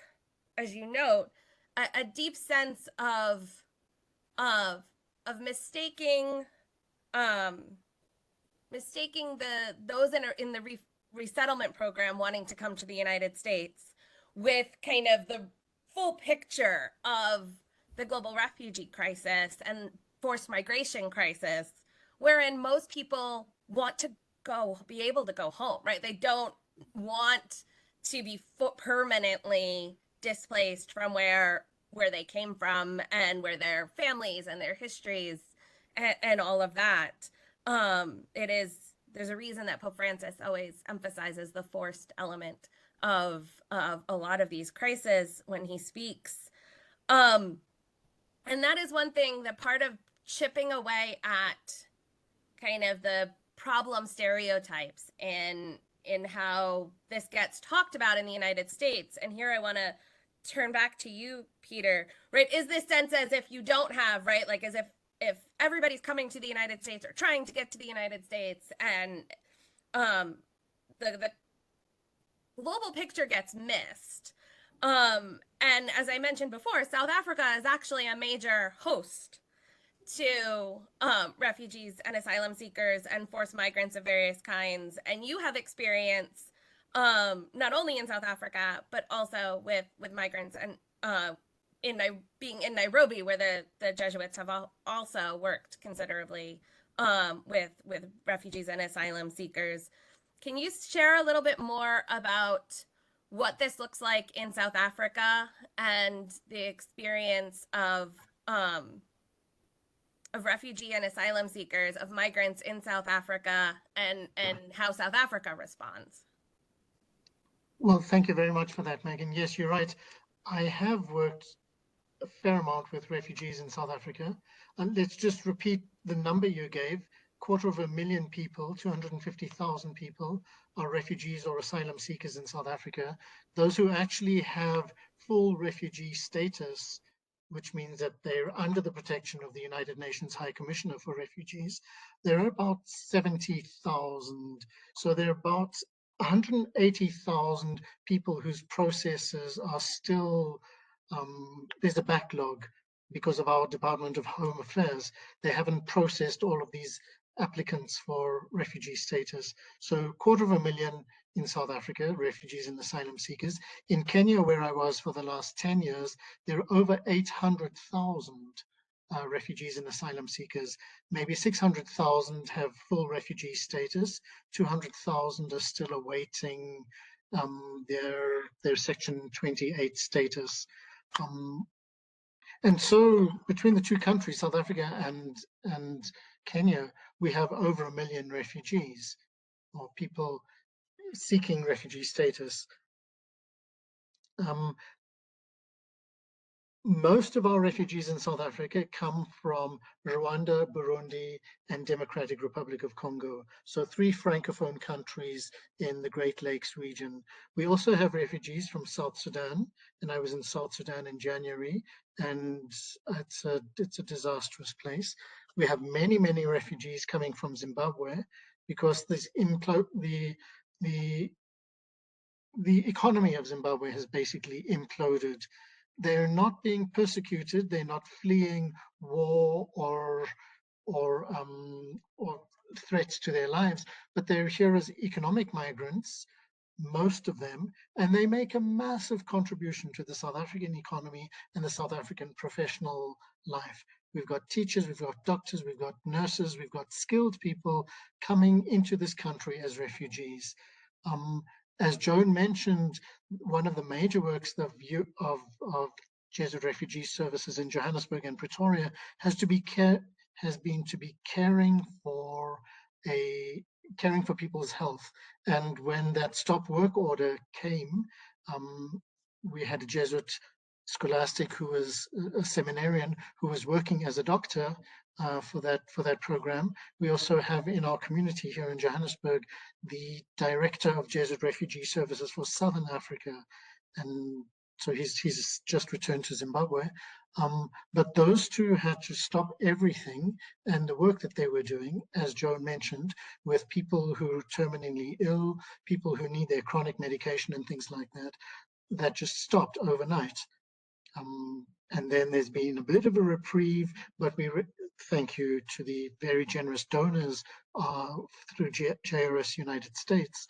as you note, a deep sense of mistaking those in the resettlement program wanting to come to the United States with kind of the full picture of the global refugee crisis and forced migration crisis, wherein most people want to be able to go home, right? They don't want to be permanently displaced from where they came from and where their families and their histories and all of that. There's a reason that Pope Francis always emphasizes the forced element of a lot of these crises when he speaks. And that is one thing, that part of chipping away at kind of the problem stereotypes in how this gets talked about in the United States. And here I want to turn back to you, Peter, right? Is this sense as if you don't have, right? Like as if everybody's coming to the United States or trying to get to the United States, and the global picture gets missed. And as I mentioned before, South Africa is actually a major host to refugees and asylum seekers and forced migrants of various kinds. And you have experience not only in South Africa, but also with migrants and being in Nairobi, where the Jesuits have also worked considerably with refugees and asylum seekers. Can you share a little bit more about what this looks like in South Africa and the experience of refugee and asylum seekers, of migrants in South Africa, and how South Africa responds? Well, thank you very much for that, Megan. Yes, you're right. I have worked a fair amount with refugees in South Africa. And let's just repeat the number you gave. 250,000 people, 250,000 people are refugees or asylum seekers in South Africa. Those who actually have full refugee status which means that they're under the protection of the United Nations High Commissioner for Refugees. There are about 70,000. So there are about 180,000 people whose processes are still, there's a backlog because of our Department of Home Affairs. They haven't processed all of these applicants for refugee status. So 250,000 in South Africa, refugees and asylum seekers. In Kenya, where I was for the last 10 years, there are over 800,000 refugees and asylum seekers. Maybe 600,000 have full refugee status. 200,000 are still awaiting their Section 28 status. And so between the two countries, South Africa and Kenya, we have over 1 million refugees or people seeking refugee status. Most of our refugees in South Africa come from Rwanda, Burundi, and Democratic Republic of Congo. So 3 Francophone countries in the Great Lakes region. We also have refugees from South Sudan, and I was in South Sudan in January, and it's a disastrous place. We have many, many refugees coming from Zimbabwe because this the economy of Zimbabwe has basically imploded. They're not being persecuted. They're not fleeing war or threats to their lives, but they're here as economic migrants, most of them, and they make a massive contribution to the South African economy and the South African professional life. We've got teachers, we've got doctors, we've got nurses, we've got skilled people coming into this country as refugees. As Joan mentioned, one of the major works of Jesuit refugee services in Johannesburg and Pretoria has been to be caring for people's health. And when that stop work order came, we had a Jesuit scholastic who was a seminarian who was working as a doctor for that program. We also have in our community here in Johannesburg the director of Jesuit Refugee Services for Southern Africa, and so he's just returned to Zimbabwe. But those two had to stop everything and the work that they were doing, as Joan mentioned, with people who are terminally ill, people who need their chronic medication and things like that. That just stopped overnight. And then there's been a bit of a reprieve, but thank you to the very generous donors through JRS United States.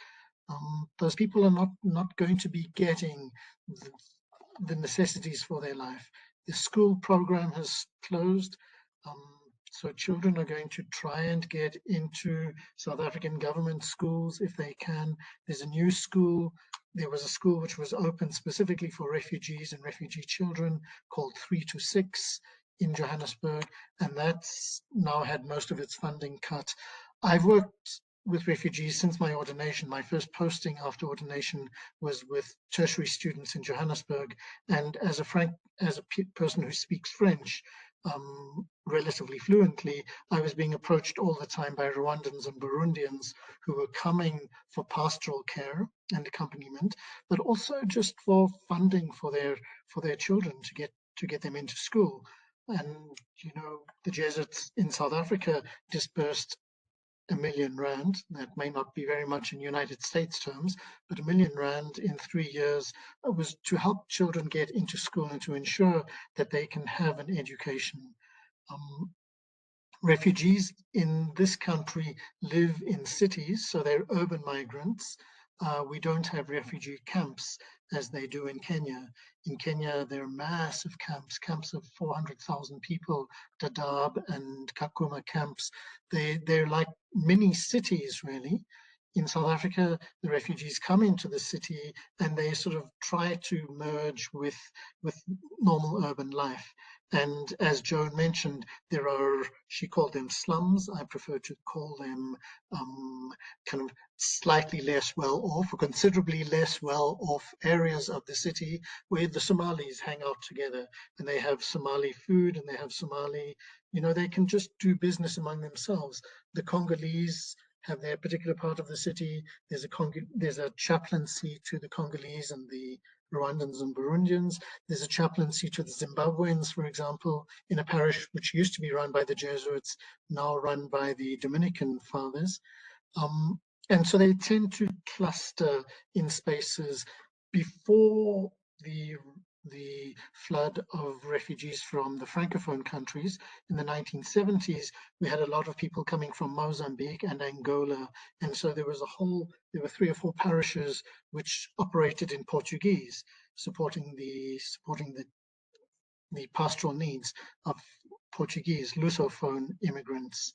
Those people are not going to be getting the necessities for their life. The school program has closed, so children are going to try and get into South African government schools if they can. There's a new school. There was a school which was open specifically for refugees and refugee children called 3 to 6 in Johannesburg, and that's now had most of its funding cut. I've worked with refugees since my ordination. My first posting after ordination was with tertiary students in Johannesburg, and as a person who speaks French relatively fluently, I was being approached all the time by Rwandans and Burundians who were coming for pastoral care and accompaniment, but also just for funding for their children to get them into school. And the Jesuits in South Africa dispersed R1 million. That may not be very much in United States terms, but R1 million in 3 years was to help children get into school and to ensure that they can have an education. Refugees in this country live in cities, so they're urban migrants. We don't have refugee camps as they do in Kenya. In Kenya, there are massive camps of 400,000 people, Dadaab and Kakuma camps. They're like mini cities, really. In South Africa, the refugees come into the city and they sort of try to merge with normal urban life. And as Joan mentioned, she called them slums. I prefer to call them kind of slightly less well-off or considerably less well-off areas of the city where the Somalis hang out together and they have Somali food and they have Somali, they can just do business among themselves. The Congolese have their particular part of the city. There's a chaplaincy to the Congolese and the Rwandans and Burundians. There's a chaplaincy to the Zimbabweans, for example, in a parish which used to be run by the Jesuits, now run by the Dominican fathers. And so they tend to cluster in spaces. Before the flood of refugees from the Francophone countries in the 1970s, we had a lot of people coming from Mozambique and Angola. And so there were 3 or 4 parishes which operated in Portuguese, supporting the pastoral needs of Portuguese Lusophone immigrants.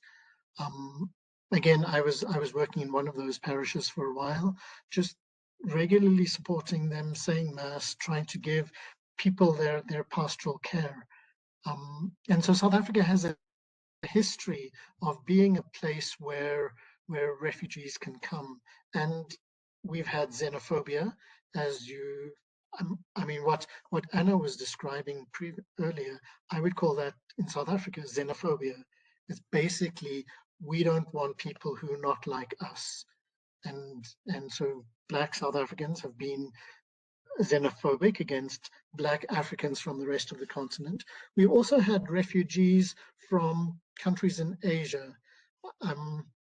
Again, I was working in one of those parishes for a while, just regularly supporting them, saying mass, trying to give people their pastoral care. And so South Africa has a history of being a place where refugees can come. And we've had xenophobia, as you, I mean, what Anna was describing earlier, I would call that in South Africa xenophobia. It's basically, we don't want people who are not like us. And so Black South Africans have been xenophobic against Black Africans from the rest of the continent. We also had refugees from countries in Asia.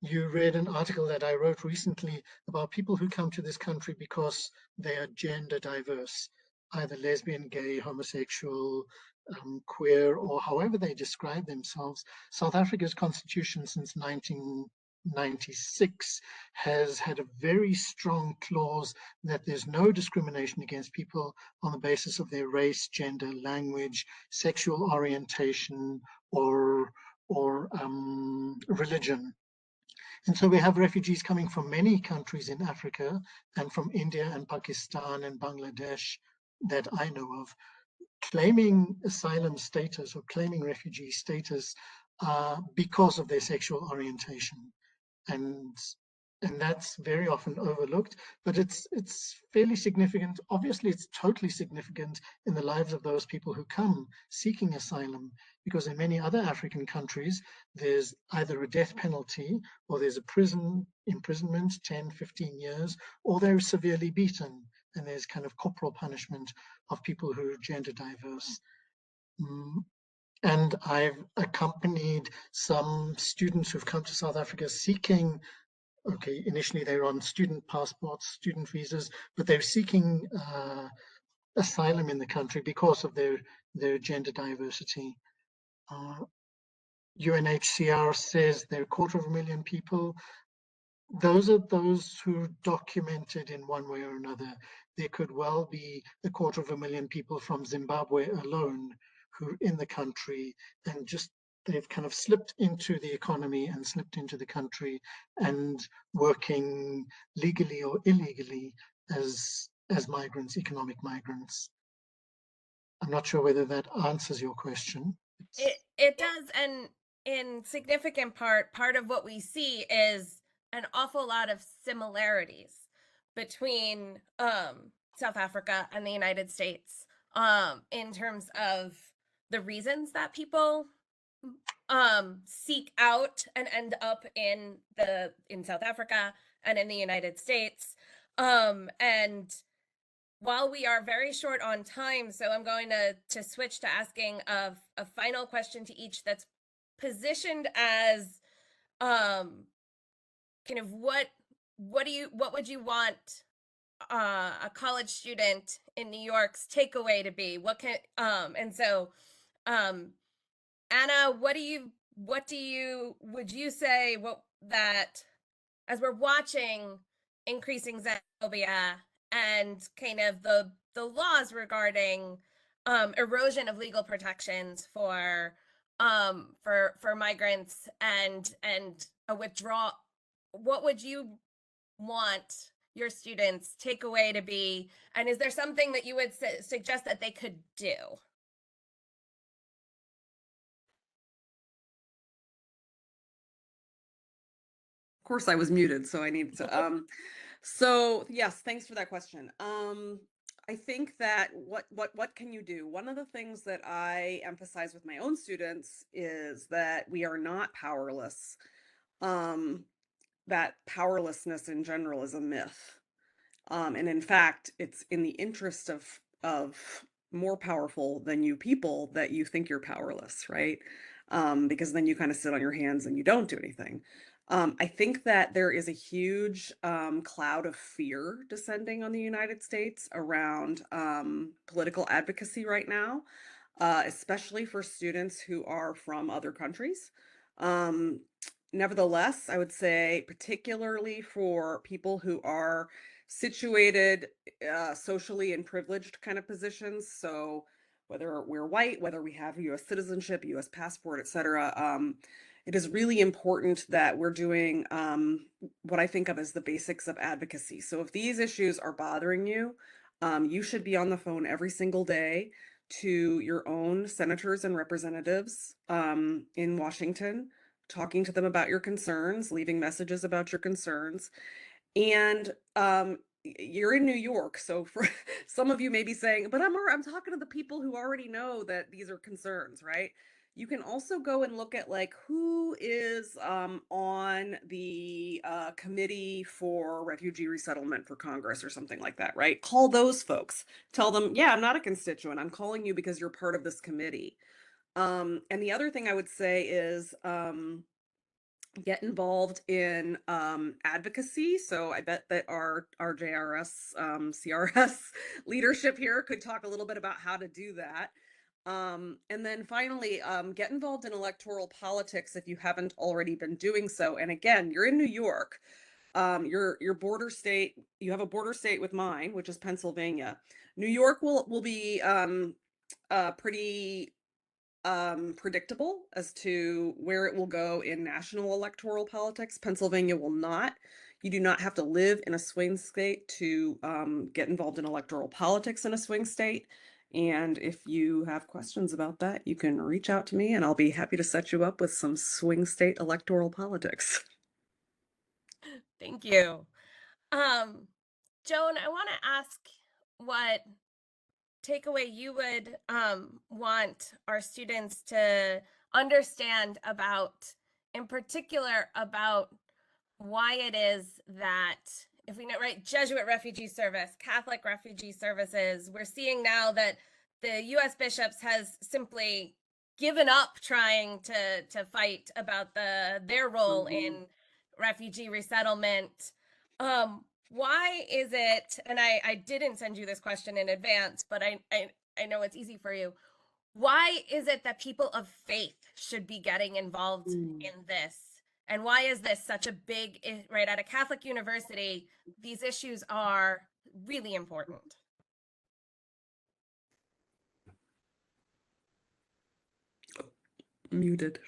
You read an article that I wrote recently about people who come to this country because they are gender diverse, either lesbian, gay, homosexual, queer, or however they describe themselves. South Africa's constitution since 1996 has had a very strong clause that there's no discrimination against people on the basis of their race, gender, language, sexual orientation, or religion. And so we have refugees coming from many countries in Africa and from India and Pakistan and Bangladesh that I know of, claiming asylum status or claiming refugee status because of their sexual orientation. And that's very often overlooked, but it's fairly significant. Obviously, it's totally significant in the lives of those people who come seeking asylum, because in many other African countries, there's either a death penalty or there's a imprisonment, 10, 15 years, or they're severely beaten, and there's kind of corporal punishment of people who are gender diverse. And I've accompanied some students who've come to South Africa seeking, initially they were on student passports, student visas, but they're seeking asylum in the country because of their gender diversity. UNHCR says there are 250,000 people. Those are those who are documented in one way or another. There could well be 250,000 people from Zimbabwe alone who are in the country, and just they've kind of slipped into the economy and slipped into the country and working legally or illegally as migrants, economic migrants. I'm not sure whether that answers your question. It does, and in significant part of what we see is an awful lot of similarities between South Africa and the United States in terms of the reasons that people seek out and end up in South Africa and in the United States. And while we are very short on time, so I'm going to switch to asking a final question to each that's positioned as kind of what would you want a college student in New York's takeaway to be? What can and so Anna, would you say that as we're watching increasing xenophobia and kind of the laws regarding erosion of legal protections for migrants and a withdrawal, what would you want your students' takeaway to be? And is there something that you would suggest that they could do? Of course, I was muted, so I need to. So yes, thanks for that question. I think that what can you do? One of the things that I emphasize with my own students is that we are not powerless. That powerlessness in general is a myth. And in fact, it's in the interest of more powerful than you people that you think you're powerless, right? Because then you kind of sit on your hands and you don't do anything. I think that there is a huge cloud of fear descending on the United States around political advocacy right now, especially for students who are from other countries. Um, Nevertheless, I would say, particularly for people who are situated socially in privileged kind of positions, so whether we're white, whether we have US citizenship, US passport, etc., it is really important that we're doing what I think of as the basics of advocacy. So if these issues are bothering you, you should be on the phone every single day to your own senators and representatives in Washington, talking to them about your concerns, leaving messages about your concerns. And you're in New York, so for some of you may be saying, but I'm talking to the people who already know that these are concerns, right? You can also go and look at like who is on the committee for refugee resettlement for Congress or something like that, right? Call those folks. Tell them, yeah, I'm not a constituent. I'm calling you because you're part of this committee. And the other thing I would say is get involved in advocacy. So I bet that our JRS CRS leadership here could talk a little bit about how to do that. And then finally, get involved in electoral politics if you haven't already been doing so. And again, you're in New York. Your border state, you have a border state with mine, which is Pennsylvania. New York will be pretty predictable as to where it will go in national electoral politics. Pennsylvania will not. You do not have to live in a swing state to get involved in electoral politics in a swing state. And if you have questions about that, you can reach out to me and I'll be happy to set you up with some swing state electoral politics. Thank you. Joan, I want to ask what takeaway you would want our students to understand about, in particular, about why it is that, if we know, right, Jesuit refugee service, Catholic refugee services, we're seeing now that the US bishops has simply given up trying to fight about their role in refugee resettlement. Why is it, and I didn't send you this question in advance, but I know it's easy for you. Why is it that people of faith should be getting involved in this? And why is this such a big, right, at a Catholic university, these issues are really important? Muted.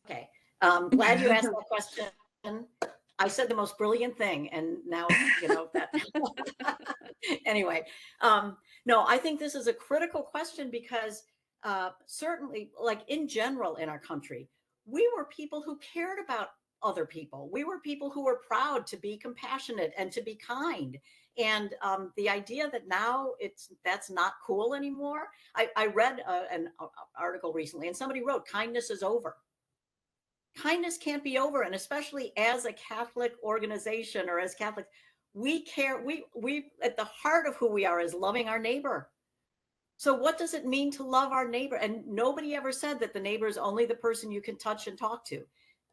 Okay. Glad you asked that question. I said the most brilliant thing, and now, you know, that. Anyway, no, I think this is a critical question because certainly, like in general in our country, we were people who cared about other people. We were people who were proud to be compassionate and to be kind. And the idea that now that's not cool anymore. I read an article recently, and somebody wrote, "Kindness is over." Kindness can't be over, and especially as a Catholic organization or as Catholics, we care. We at the heart of who we are is loving our neighbor. So what does it mean to love our neighbor? And nobody ever said that the neighbor is only the person you can touch and talk to.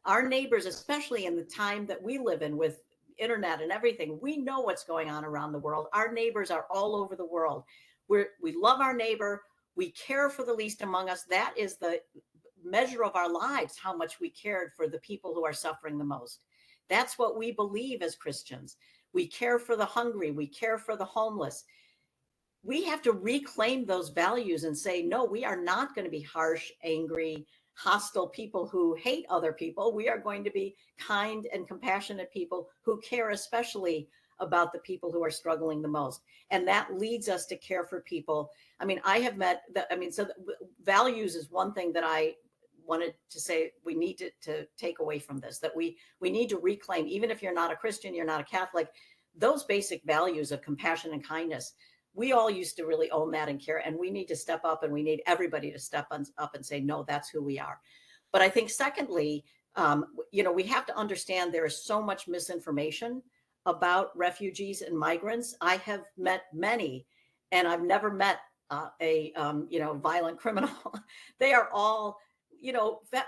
Our neighbors, especially in the time that we live in with internet and everything, we know what's going on around the world. Our neighbors are all over the world. We love our neighbor. We care for the least among us. That is the measure of our lives, how much we cared for the people who are suffering the most. That's what we believe as Christians. We care for the hungry. We care for the homeless. We have to reclaim those values and say, no, we are not going to be harsh, angry, hostile people who hate other people. We are going to be kind and compassionate people who care especially about the people who are struggling the most. And that leads us to care for people. I mean, I have met so values is one thing that I wanted to say we need to take away from this, that we need to reclaim, even if you're not a Christian, you're not a Catholic, those basic values of compassion and kindness. We all used to really own that and care, and we need to step up, and we need everybody to step up and say, no, that's who we are. But I think secondly, we have to understand there is so much misinformation about refugees and migrants. I have met many, and I've never met a violent criminal. They are all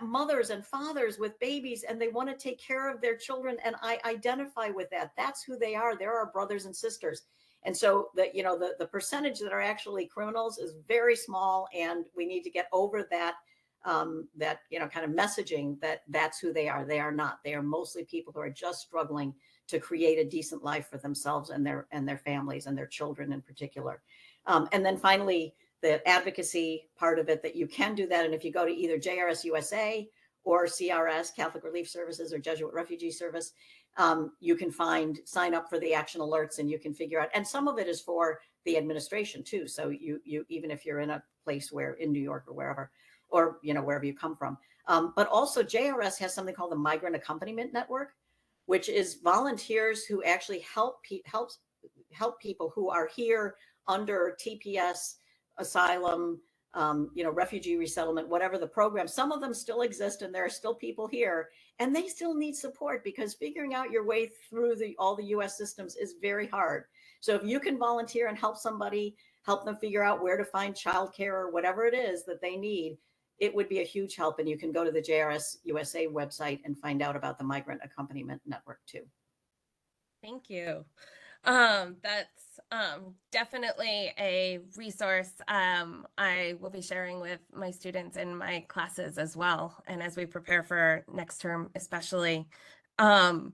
mothers and fathers with babies, and they want to take care of their children, and I identify with that. That's who they are. They're our brothers and sisters. And so the percentage that are actually criminals is very small, and we need to get over that kind of messaging that that's who they are. They are not. They are mostly people who are just struggling to create a decent life for themselves and their families and their children in particular. And then finally, the advocacy part of it, that you can do that. And if you go to either JRS USA or CRS, Catholic Relief Services, or Jesuit Refugee Service, you can sign up for the action alerts, and you can figure out, and some of it is for the administration too. So you even if you're in a place where in New York or wherever, or wherever you come from. But also JRS has something called the Migrant Accompaniment Network, which is volunteers who actually help people who are here under TPS, asylum, refugee resettlement, whatever the program. Some of them still exist, and there are still people here, and they still need support, because figuring out your way through all the US systems is very hard. So if you can volunteer and help somebody, help them figure out where to find childcare or whatever it is that they need, it would be a huge help. And you can go to the JRS USA website and find out about the Migrant Accompaniment Network too. Thank you. That's definitely a resource I will be sharing with my students in my classes as well, and as we prepare for next term especially. Turning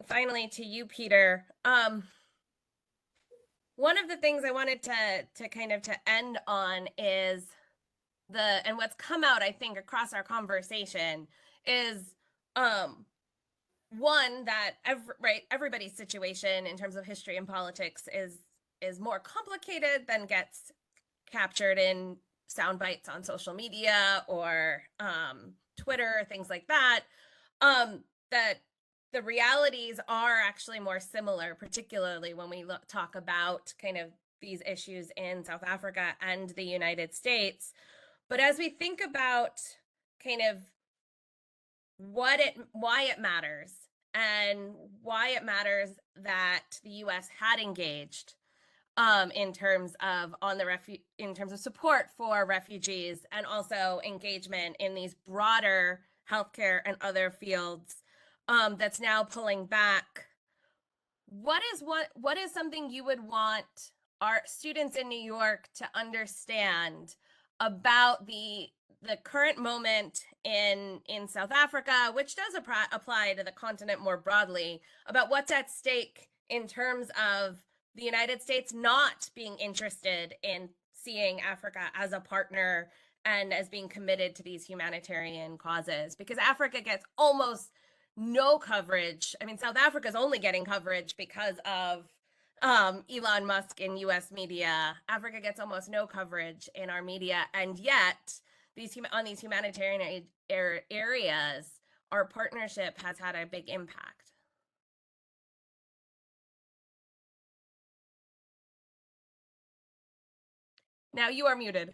finally to you, Peter, one of the things I wanted to kind of to end on is and what's come out, I think, across our conversation is one, that everybody's situation in terms of history and politics is more complicated than gets captured in sound bites on social media or Twitter, things like that. That the realities are actually more similar, particularly when we talk about kind of these issues in South Africa and the United States. But as we think about kind of why it matters, and why it matters that the U.S. had engaged in terms of support for refugees, and also engagement in these broader healthcare and other fields, that's now pulling back. What is something you would want our students in New York to understand about the current moment in South Africa, which does apply to the continent more broadly, about what's at stake in terms of the United States not being interested in seeing Africa as a partner and as being committed to these humanitarian causes? Because Africa gets almost no coverage. I mean, South Africa is only getting coverage because of Elon Musk in US media. Africa gets almost no coverage in our media, and yet on these humanitarian areas, our partnership has had a big impact. Now you are muted.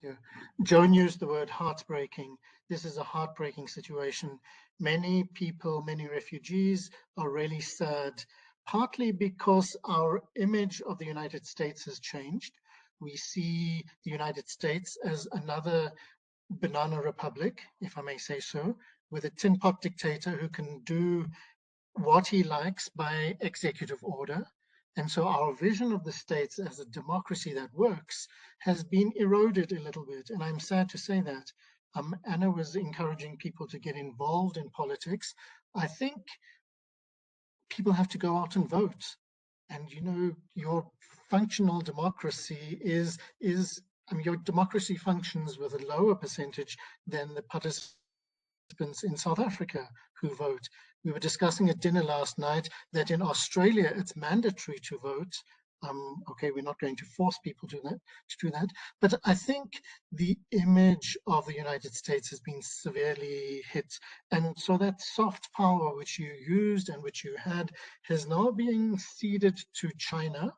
Yeah. Joan used the word heartbreaking. This is a heartbreaking situation. Many people, many refugees are really sad, partly because our image of the United States has changed. We see the United States as another banana republic, if I may say so, with a tin pot dictator who can do what he likes by executive order. And so our vision of the States as a democracy that works has been eroded a little bit. And I'm sad to say that. Anna was encouraging people to get involved in politics. I think people have to go out and vote. And your functional democracy your democracy functions with a lower percentage than the participants in South Africa who vote. We were discussing at dinner last night that in Australia it's mandatory to vote. Okay, we're not going to force people to do that, but I think the image of the United States has been severely hit, and so that soft power which you used and which you had has now been ceded to China.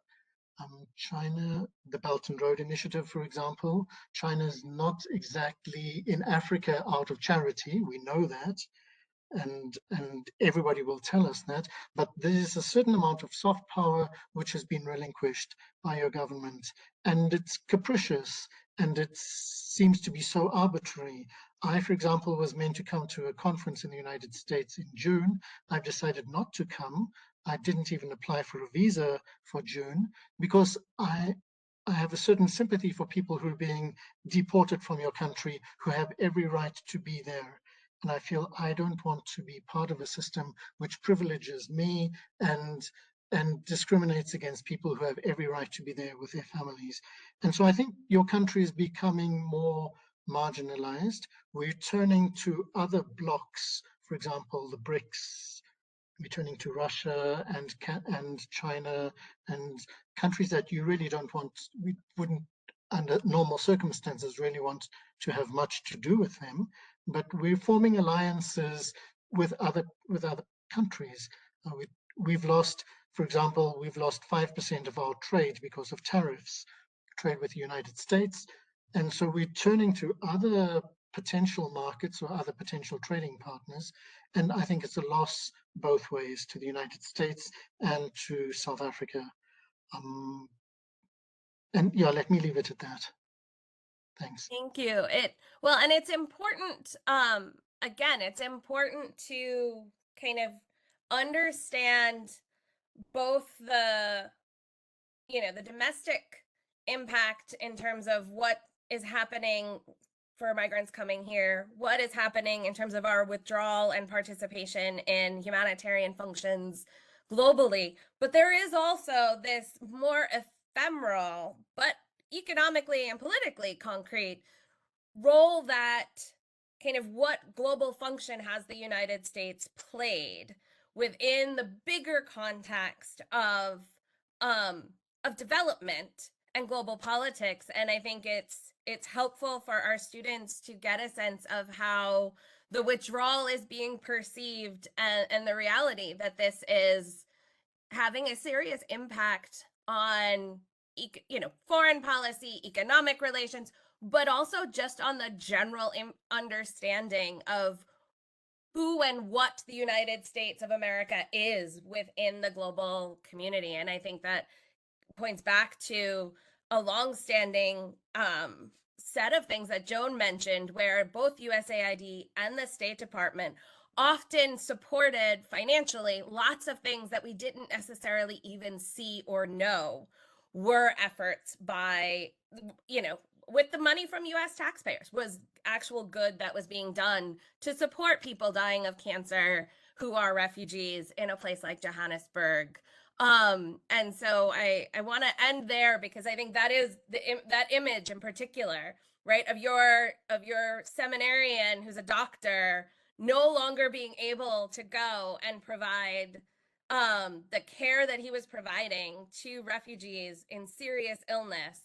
China, the Belt and Road Initiative, for example. China's not exactly in Africa out of charity. We know that. And everybody will tell us that, but there is a certain amount of soft power which has been relinquished by your government, and it's capricious, and it seems to be so arbitrary. I, for example, was meant to come to a conference in the United States in June. I've decided not to come. I didn't even apply for a visa for June because I have a certain sympathy for people who are being deported from your country, who have every right to be there. And I feel I don't want to be part of a system which privileges me and discriminates against people who have every right to be there with their families. And so I think your country is becoming more marginalized. We're turning to other blocks, for example, the BRICS. We're turning to Russia and China and countries that you really don't want, we wouldn't under normal circumstances really want to have much to do with them, but we're forming alliances with other countries. We've lost, for example, we've lost 5% of our trade because of tariffs, trade with the United States, and so we're turning to other potential markets or other potential trading partners, and I think it's a loss both ways, to the United States and to South Africa. And yeah, let me leave it at that. Thanks. Thank you. Well, and it's important, again, it's important to kind of understand both the domestic impact in terms of what is happening for migrants coming here, what is happening in terms of our withdrawal and participation in humanitarian functions globally. But there is also this more ephemeral, but economically and politically concrete role that kind of what global function has the United States played within the bigger context of development and global politics. And I think it's helpful for our students to get a sense of how the withdrawal is being perceived and the reality that this is having a serious impact on foreign policy, economic relations, but also just on the general understanding of who and what the United States of America is within the global community. And I think that points back to a longstanding set of things that Joan mentioned, where both USAID and the State Department often supported financially lots of things that we didn't necessarily even see or know were efforts by, with the money from US taxpayers, was actual good that was being done to support people dying of cancer who are refugees in a place like Johannesburg. And so I want to end there, because I think that is that image in particular, right, of your seminarian who's a doctor no longer being able to go and provide the care that he was providing to refugees in serious illness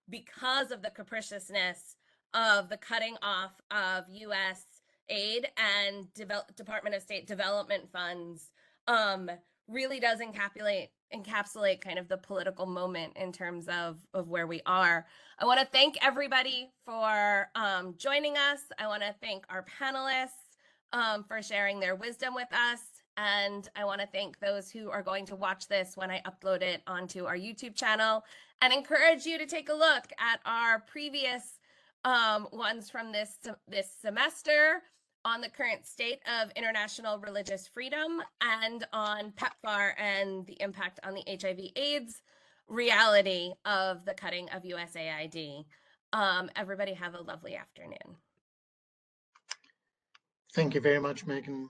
because of the capriciousness of the cutting off of US aid and Department of State development funds, really does encapsulate kind of the political moment in terms of where we are. I want to thank everybody for joining us. I want to thank our panelists for sharing their wisdom with us. And I want to thank those who are going to watch this when I upload it onto our YouTube channel, and encourage you to take a look at our previous ones from this semester on the current state of international religious freedom, and on PEPFAR and the impact on the HIV/AIDS reality of the cutting of USAID. Everybody have a lovely afternoon. Thank you very much, Megan.